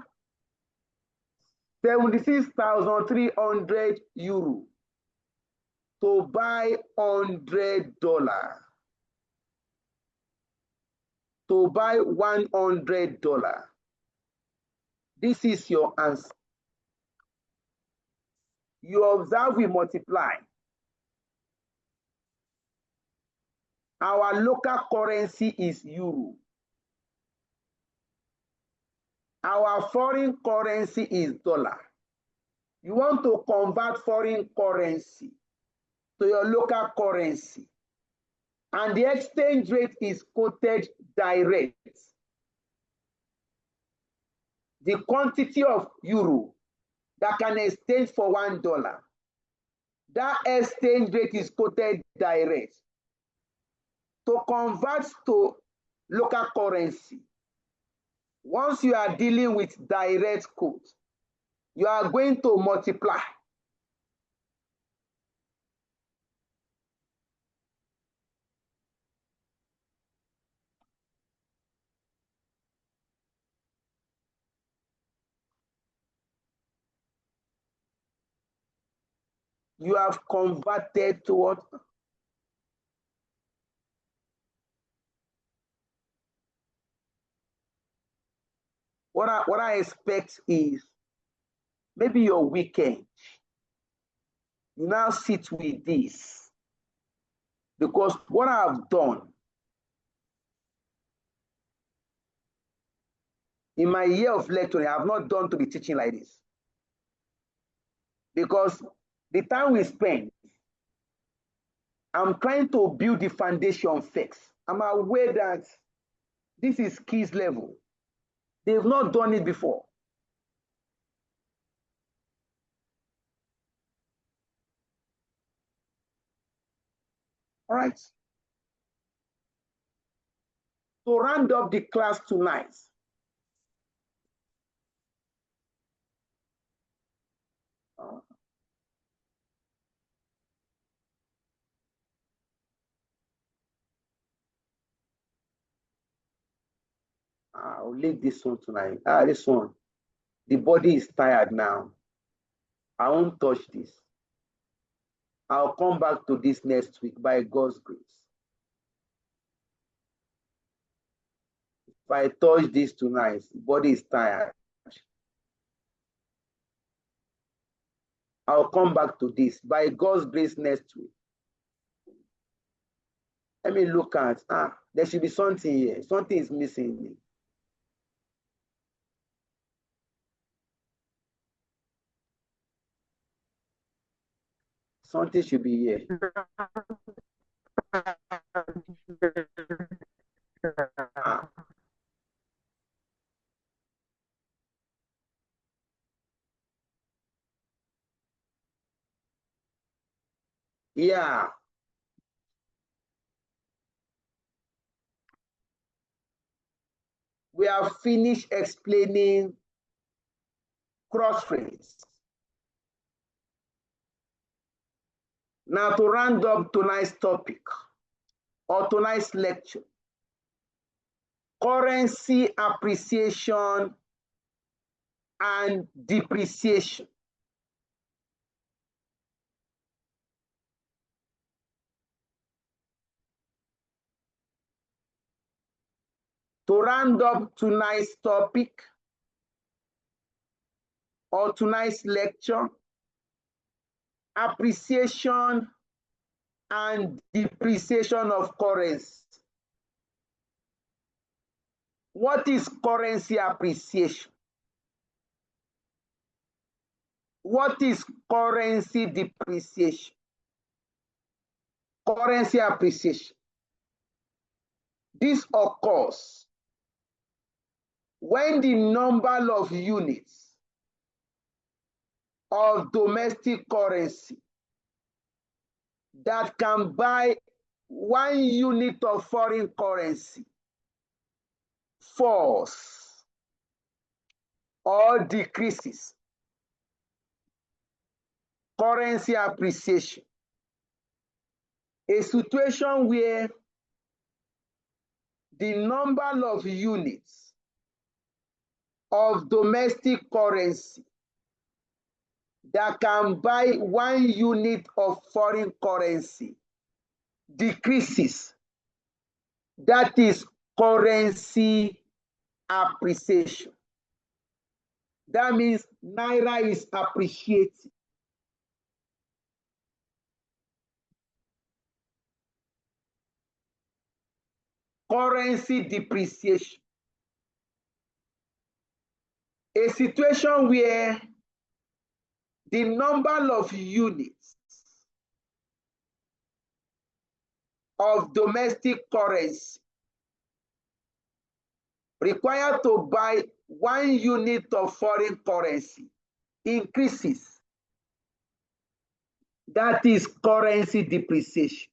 76,300 euro to buy $100. To buy $100. This is your answer. You observe we multiply. Our local currency is euro. Our foreign currency is dollar. You want to convert foreign currency to your local currency. And the exchange rate is quoted direct. The quantity of euro that can exchange for $1. That exchange rate is quoted direct. To convert to local currency, once you are dealing with direct quote, you are going to multiply. You have converted to what? What I expect is maybe your weekend. You now sit with this. Because what I've done in my year of lecturing, I have not done to be teaching like this. Because the time we spend, I'm trying to build the foundation first. I'm aware that this is kids level. They've not done it before. All right. To round up the class tonight, I'll leave this one tonight. This one. The body is tired now. I won't touch this. I'll come back to this next week by God's grace. If I touch this tonight, the body is tired. I'll come back to this by God's grace next week. Let me look at, there should be something here. Something is missing. Something should be here. Yeah. We have finished explaining cross-rates. Now to round up tonight's topic or tonight's lecture, currency appreciation and depreciation. To round up tonight's topic or tonight's lecture, appreciation and depreciation of currency. What is currency appreciation? What is currency depreciation? Currency appreciation. This occurs when the number of units of domestic currency that can buy 1 unit of foreign currency falls or decreases. Currency appreciation. A situation where the number of units of domestic currency that can buy 1 unit of foreign currency decreases. That is currency appreciation. That means Naira is appreciating. Currency depreciation. A situation where the number of units of domestic currency required to buy 1 unit of foreign currency increases. That is currency depreciation.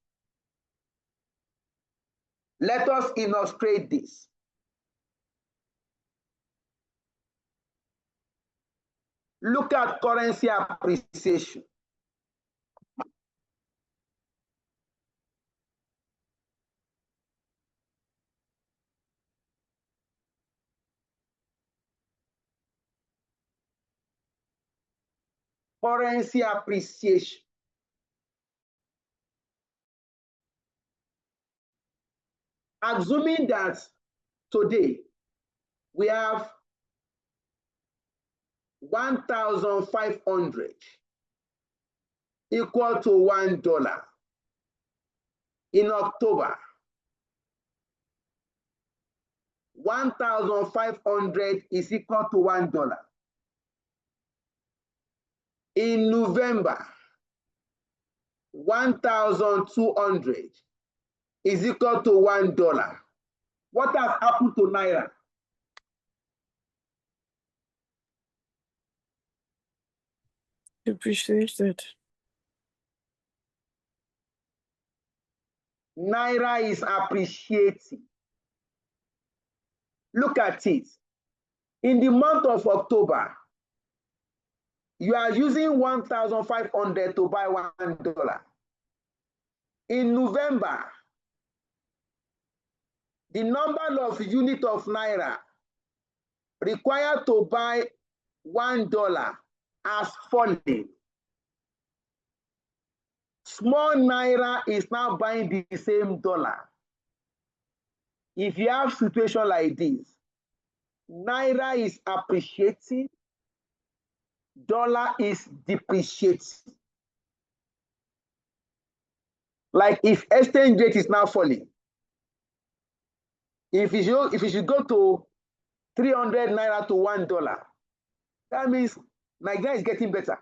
Let us illustrate this. Look at currency appreciation. Currency appreciation. Assuming that today we have 1,500 equal to $1. In October, 1,500 is equal to $1. In November, 1,200 is equal to $1. What has happened to Naira? Depreciated. Naira is appreciating. Look at it. In the month of October, you are using 1,500 to buy $1. In November, the number of units of Naira required to buy $1 has fallen. Small Naira is now buying the same dollar. If you have situation like this, Naira is appreciating, dollar is depreciating. Like if exchange rate is now falling, if you should go to 300 Naira to $1, that means Nigeria is getting better.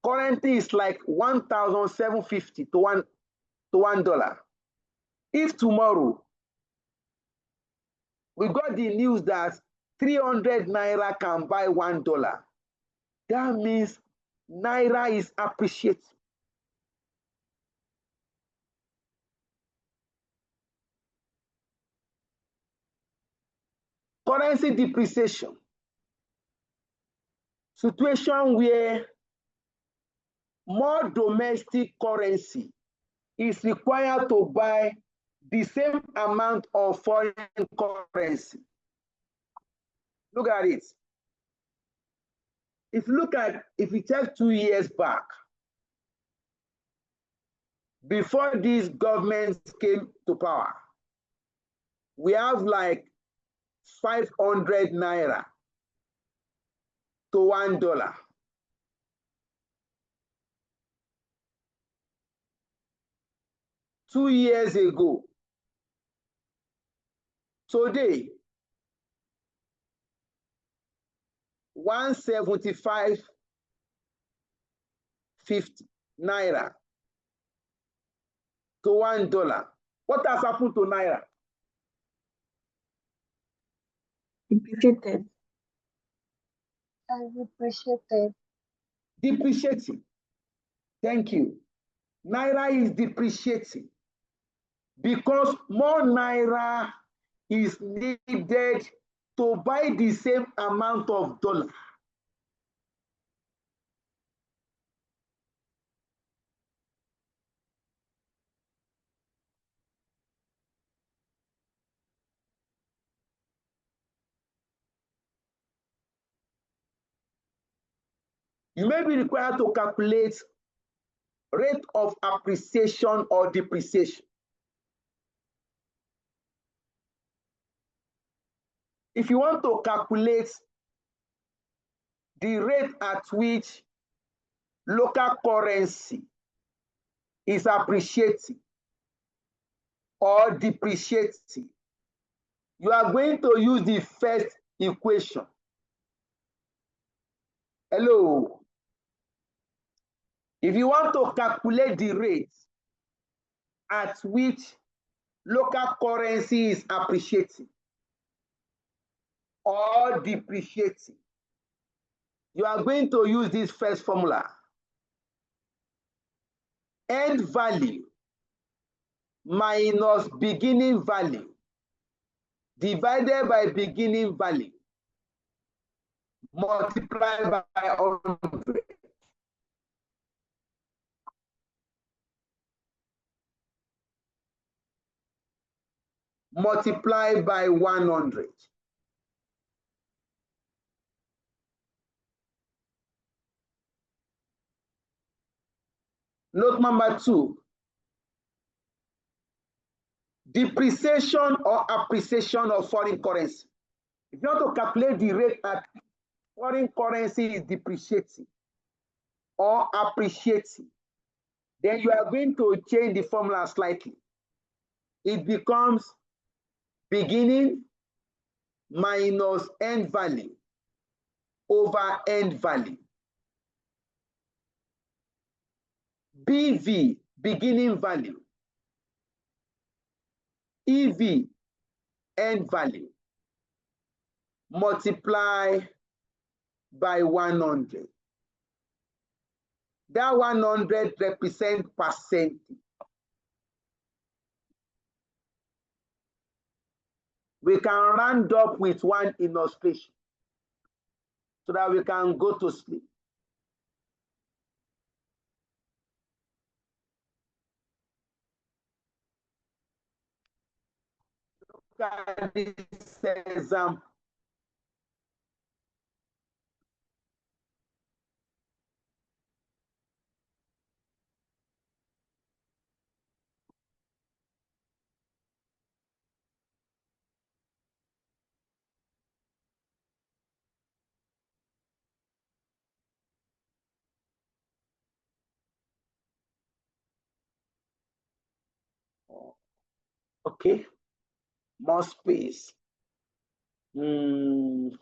Currently, it's like 1,750 to $1. If tomorrow we got the news that 300 Naira can buy $1, that means Naira is appreciating. Currency depreciation. Situation where more domestic currency is required to buy the same amount of foreign currency. Look at it. If you check 2 years back, before these governments came to power, we have like 500 Naira to $1. Two years ago, today, 175.50 Naira to $1. What has happened to Naira? Depreciated. Depreciated. Depreciating. Thank you. Naira is depreciating because more Naira is needed to buy the same amount of dollar. You may be required to calculate rate of appreciation or depreciation. If you want to calculate the rate at which local currency is appreciating or depreciating, you are going to use the first equation. Hello. If you want to calculate the rate at which local currency is appreciating or depreciating, you are going to use this first formula. End value minus beginning value divided by beginning value multiplied by 100. Multiplied by 100. Note number 2. Depreciation or appreciation of foreign currency. If you want to calculate the rate at foreign currency is depreciating or appreciating, then you are going to change the formula slightly. It becomes beginning minus end value over end value. BV, beginning value. EV, end value. Multiply by 100. That 100 represents percentage. We can round up with one illustration so that we can go to sleep. Look at this example. Okay, more space. Let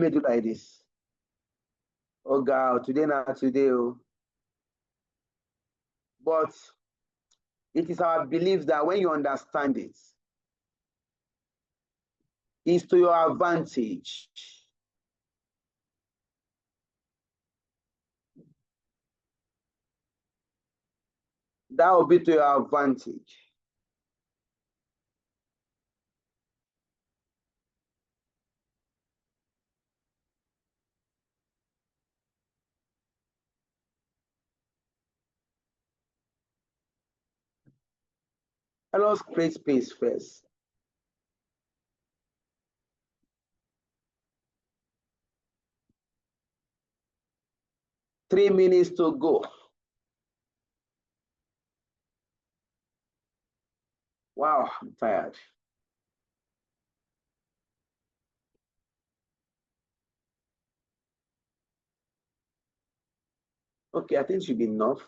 me do like this. Oh God, today not today. Oh. But it is our belief that when you understand it, it's to your advantage. That will be to your advantage. Let us create space first. Three minutes to go. Wow, I'm tired. Okay, I think it should be enough.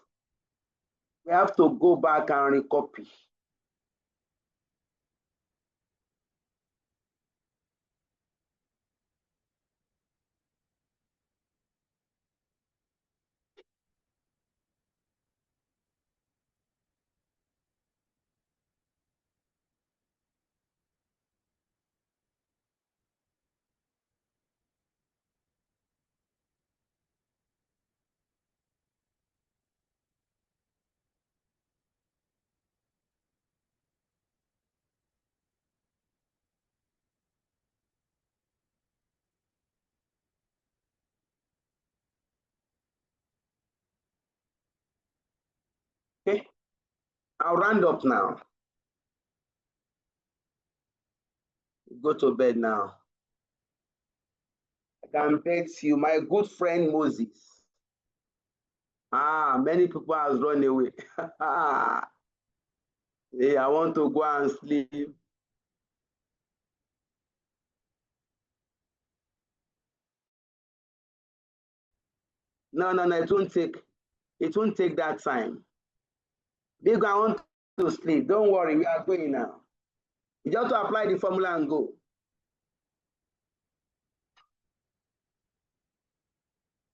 We have to go back and recopy. Okay, I'll round up now. Go to bed now. I can bet you, my good friend Moses. Many people has run away. Hey, I want to go and sleep. No, it won't take that time. Big, I want to sleep. Don't worry, we are going now. You just to apply the formula and go.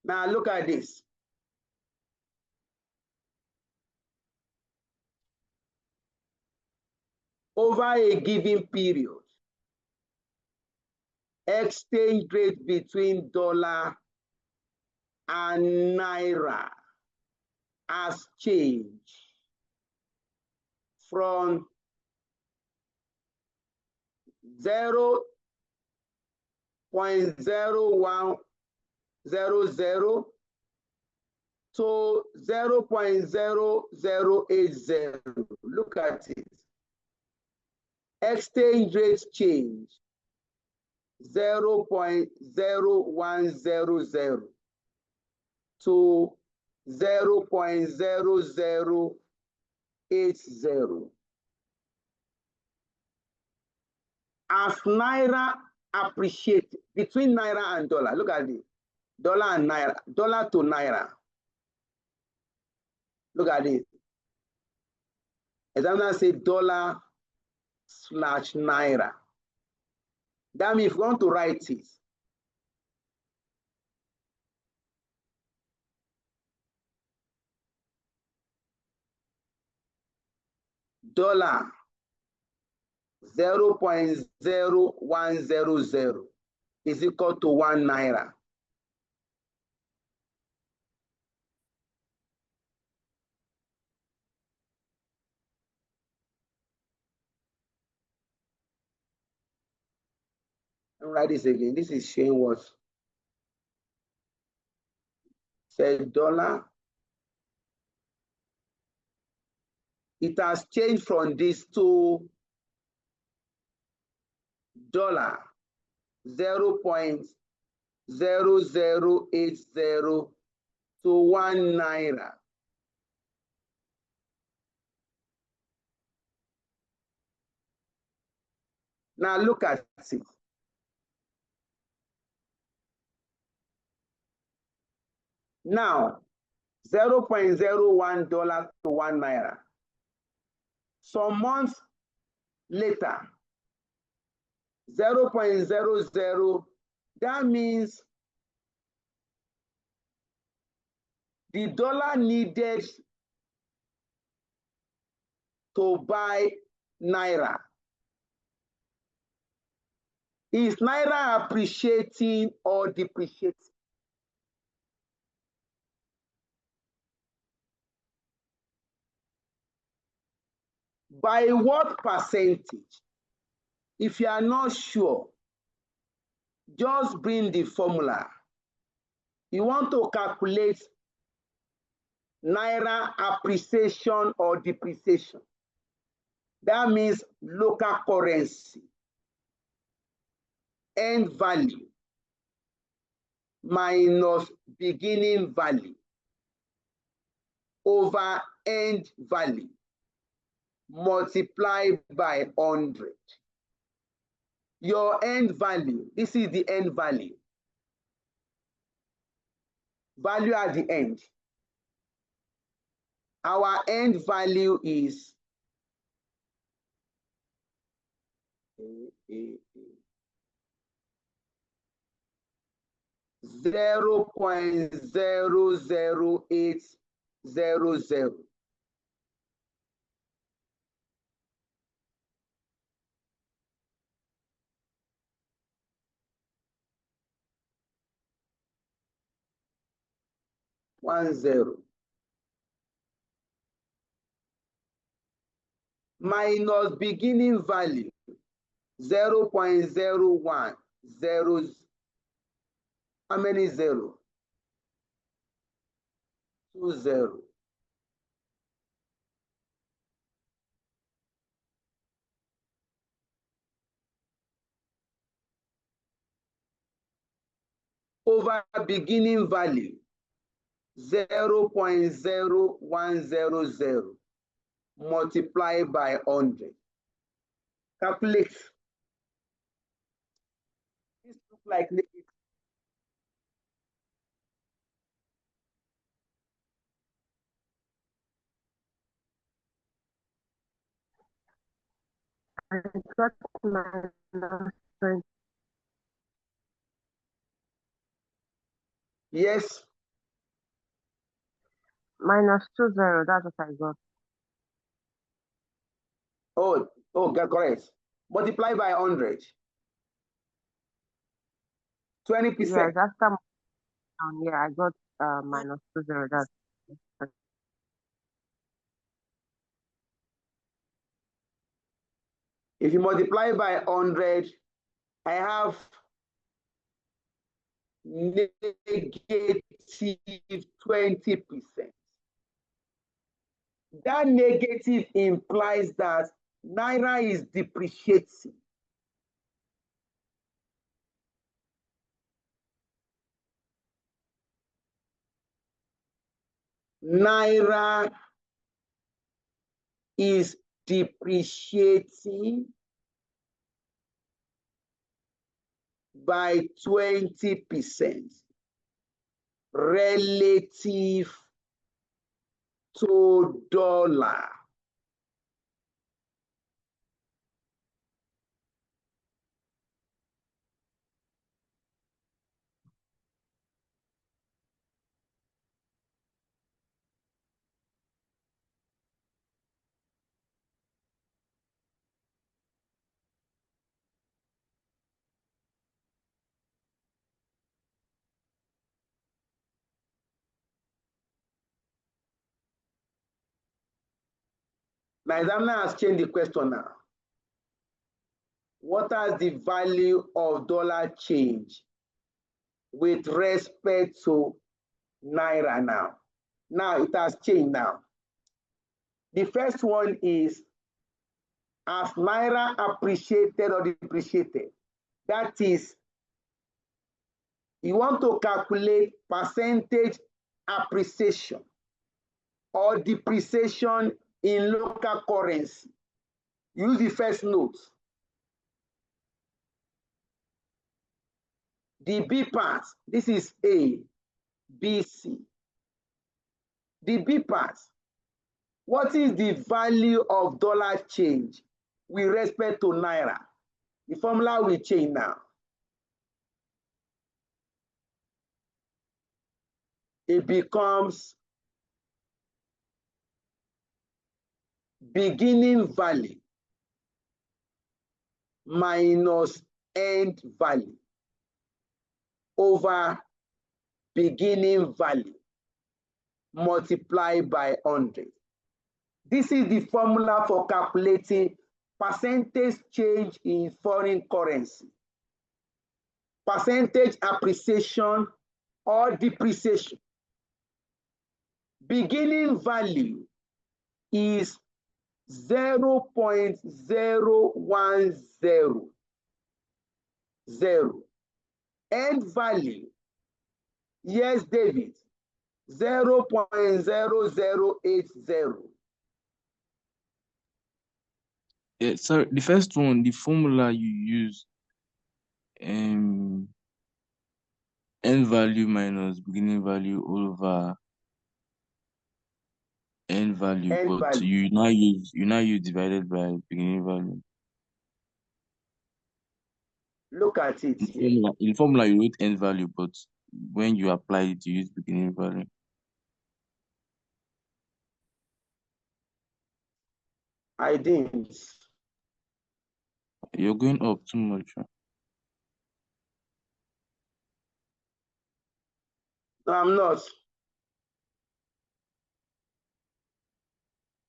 Now look at this. Over a given period, exchange rate between dollar and naira has changed from 0.0100 to 0.0080. Look at it. Exchange rate change 0.0100 to 0.0080. As naira appreciate between naira and dollar, look at it. Dollar and naira, dollar to naira. Look at it. Examiner say dollar slash naira. That means if you want to write it, dollar 0.0100 is equal to 1 naira. write this again. This is showing what? Say dollar. It has changed from this to dollar 0.0080 to 1 naira. Now look at it. Now, $0.01 to 1 naira. Some months later, 0.00, that means the dollar needed to buy naira. Is naira appreciating or depreciating? By what percentage? If you are not sure, just bring the formula. You want to calculate naira appreciation or depreciation. That means local currency, end value minus beginning value over end value multiplied by 100. Your end value, this is the end value. Value at the end. Our end value is 0.00800. Minus beginning value 0.01. How many zero? 20. Over beginning value 0.0100 multiplied by 100. Calculate. This looks like negative. I got minus 20. Yes. Minus 20, that's what I got. Oh, correct. Multiply by 100. 20%. Yes, after yeah, I got minus 20. That's If you multiply by 100, I have negative 20%. That negative implies that naira is depreciating. Naira is depreciating by 20% relative to dollar. My examiner has changed the question now. What is the value of dollar change with respect to naira now? Now it has changed now. The first one is as naira appreciated or depreciated. That is, you want to calculate percentage appreciation or depreciation in local currency. Use the first note. The B part, this is A, B, C. The B part, what is the value of dollar change with respect to naira? The formula will change now. It becomes beginning value minus end value over beginning value multiplied by 100. This is the formula for calculating percentage change in foreign currency, percentage appreciation or depreciation. Beginning value is 0.0100. End value, yes, David, 0.0080. Yeah, sorry, the first one, the formula you use, end value minus beginning value over end value, End but value. you now use divided by beginning value. Look at it here. In formula you wrote end value, but when you apply it, you use beginning value. I didn't. You're going up too much. No, I'm not.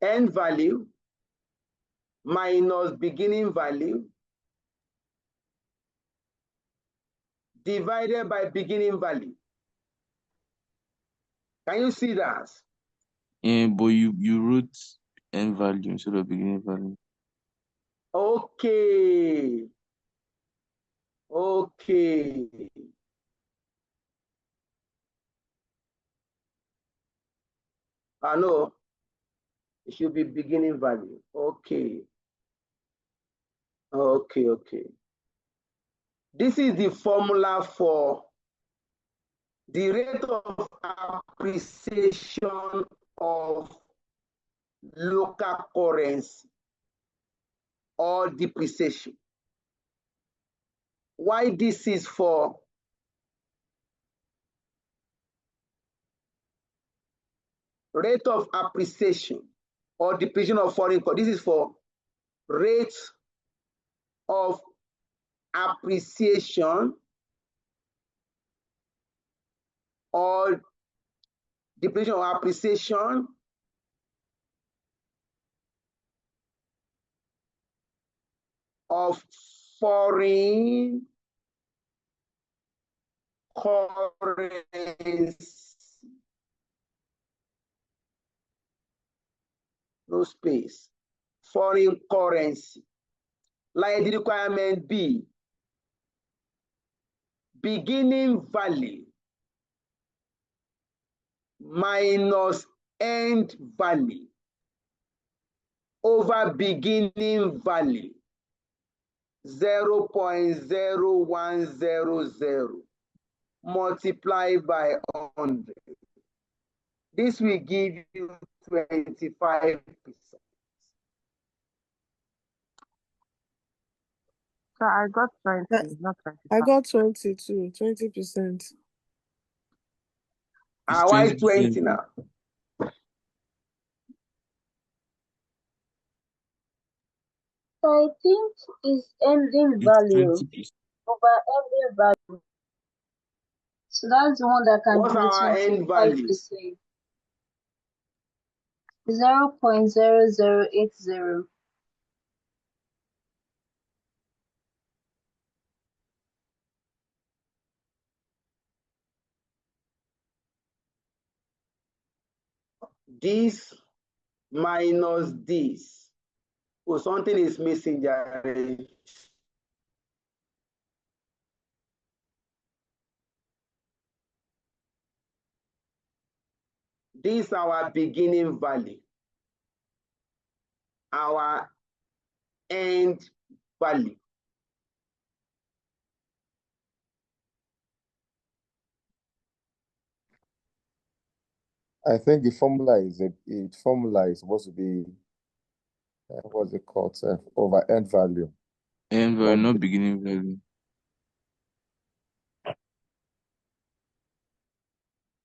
End value minus beginning value divided by beginning value. Can you see that? Yeah, but you wrote end value instead of beginning value. Okay. Okay. I know. It should be beginning value. Okay. Okay. This is the formula for the rate of appreciation of local currency or depreciation. Why this is for rate of appreciation or depreciation of foreign currency. This is for rate of appreciation or depreciation or appreciation of foreign currency. No space. Foreign currency. Like the requirement B, beginning value minus end value over beginning value 0.0100 multiplied by 100. This will give you 25%. So I got 20, not 25. I got 22, 20%. Why is 20 20%. now? I think it's ending value 20%. over ending value. So that's the one that can What's give me our end values? 25%. 0.0080. This minus this. Oh, something is missing there. This is our beginning value, our end value. I think the formula is supposed to be what's it called? Over end value. End value, not beginning value.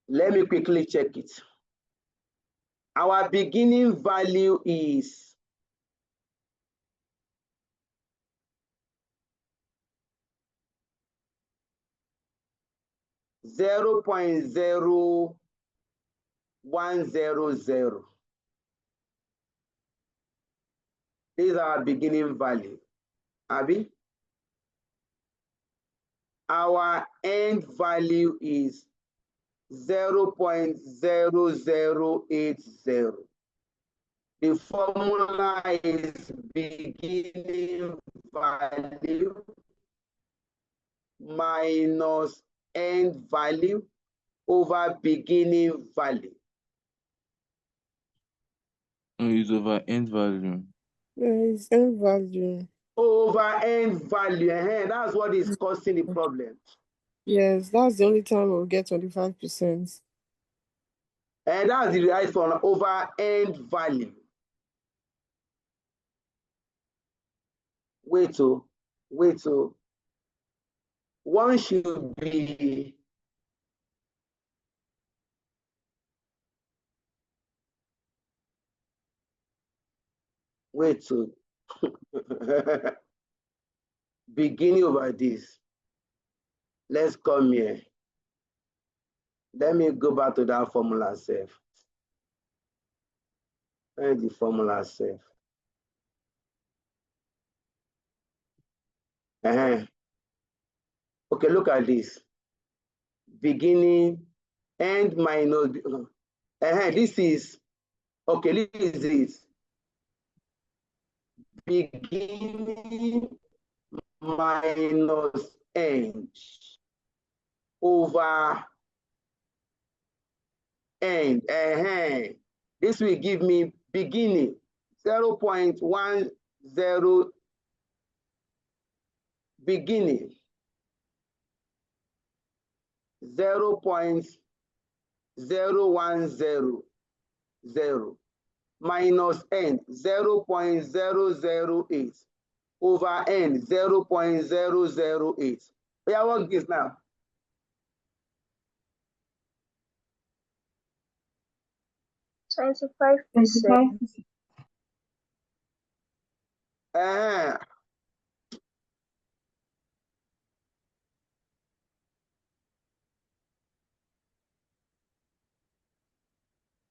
Let me quickly check it. Our beginning value is 0.0100. This is our beginning value. Abi? Our end value is 0.0080. The formula is beginning value minus end value over beginning value. It's over end value. It's end value. Over end value. That's what is causing the problem. Yes, that's the only time we'll get 25%. And that's the right formula, over end value. Wait. One should be beginning over this. Let's come here. Let me go back to that formula self. Where is the formula self? Okay, look at this. Beginning, end minus. This is, okay, this is beginning minus end over end. This will give me beginning 0.10 beginning 0.0100 minus end 0.008 over end 0.008. Yeah, what is now? $25%.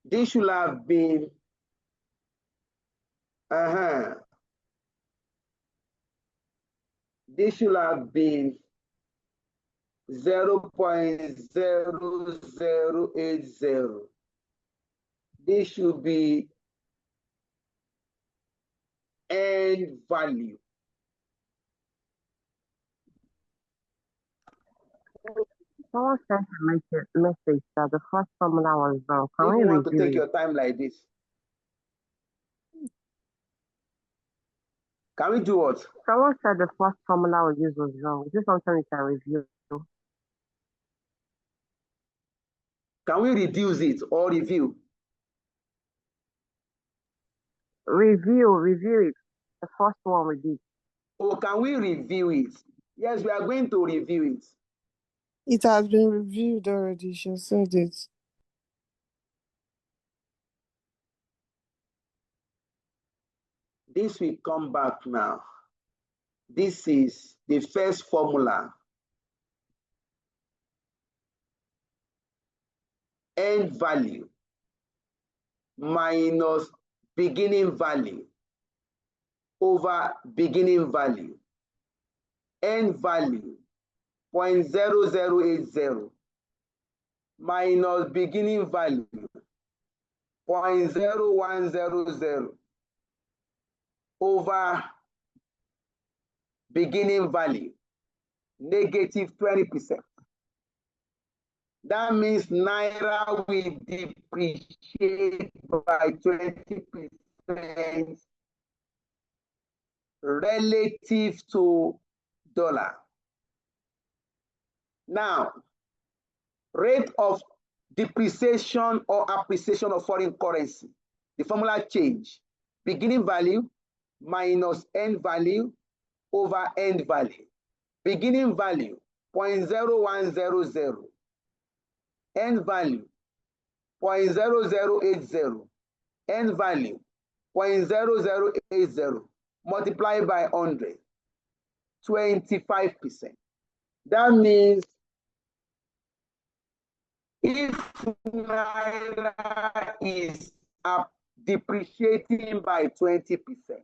This should have been this should have been 0.0080. This should be end value. Someone sent a message that the first formula was wrong. Can If we you want to review take it? your time like this, can we do what? Someone said the first formula we used was wrong. Is this something we can review? Can we reduce it or review? Review it. The first one we did. Or can we review it? Yes, we are going to review it. It has been reviewed already. She said it. This will come back now. This is the first formula. End value minus beginning value over beginning value. End value 0.0080 minus beginning value 0.0100 over beginning value, negative 20%. That means Naira will depreciate by 20% relative to dollar. Now, rate of depreciation or appreciation of foreign currency. The formula change. Beginning value minus end value over end value. Beginning value 0.0100. End value 0.0080. End value 0.0080 multiplied by 100. 25%. That means if Naira is depreciating by 20%,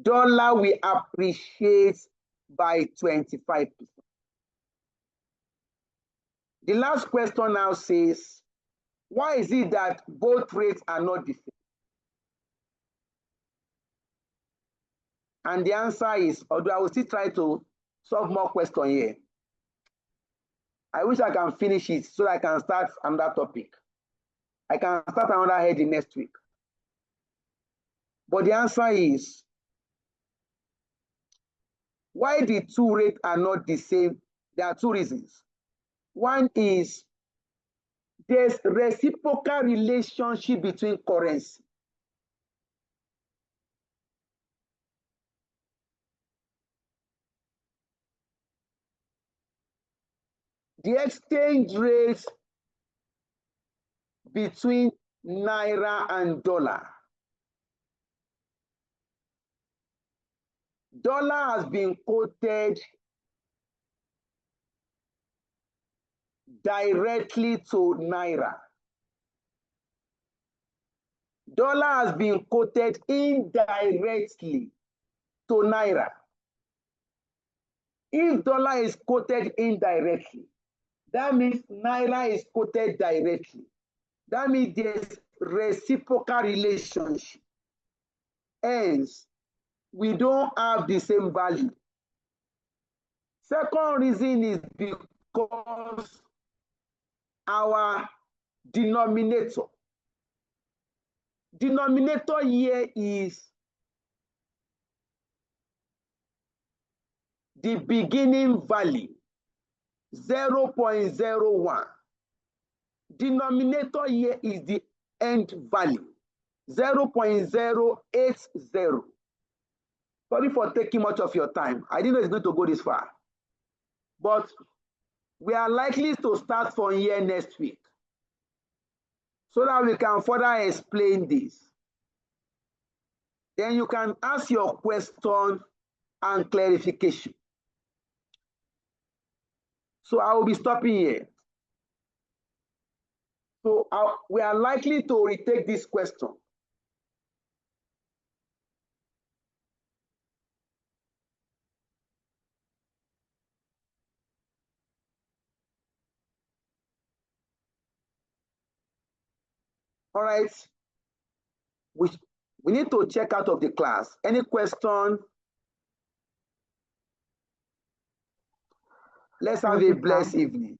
dollar will appreciate by 25%. The last question now says, why is it that both rates are not the same? And the answer is, although I will still try to solve more questions here, I wish I can finish it so that I can start another topic. I can start another heading next week. But the answer is, why the two rates are not the same? There are two reasons. One is there's reciprocal relationship between currency. The exchange rate between Naira and dollar. Dollar has been quoted directly to Naira. Dollar has been quoted indirectly to Naira. If dollar is quoted indirectly, that means Naira is quoted directly. That means there's reciprocal relationship. Hence, we don't have the same value. Second reason is because our denominator here is the beginning value, 0.01. Denominator here is the end value, 0.080. Sorry for taking much of your time. I didn't know it's going to go this far. But we are likely to start from here next week so that we can further explain this. Then you can ask your question and clarification. So I will be stopping here. So we are likely to retake this question. All right. We need to check out of the class. Any question? Let's have a blessed evening.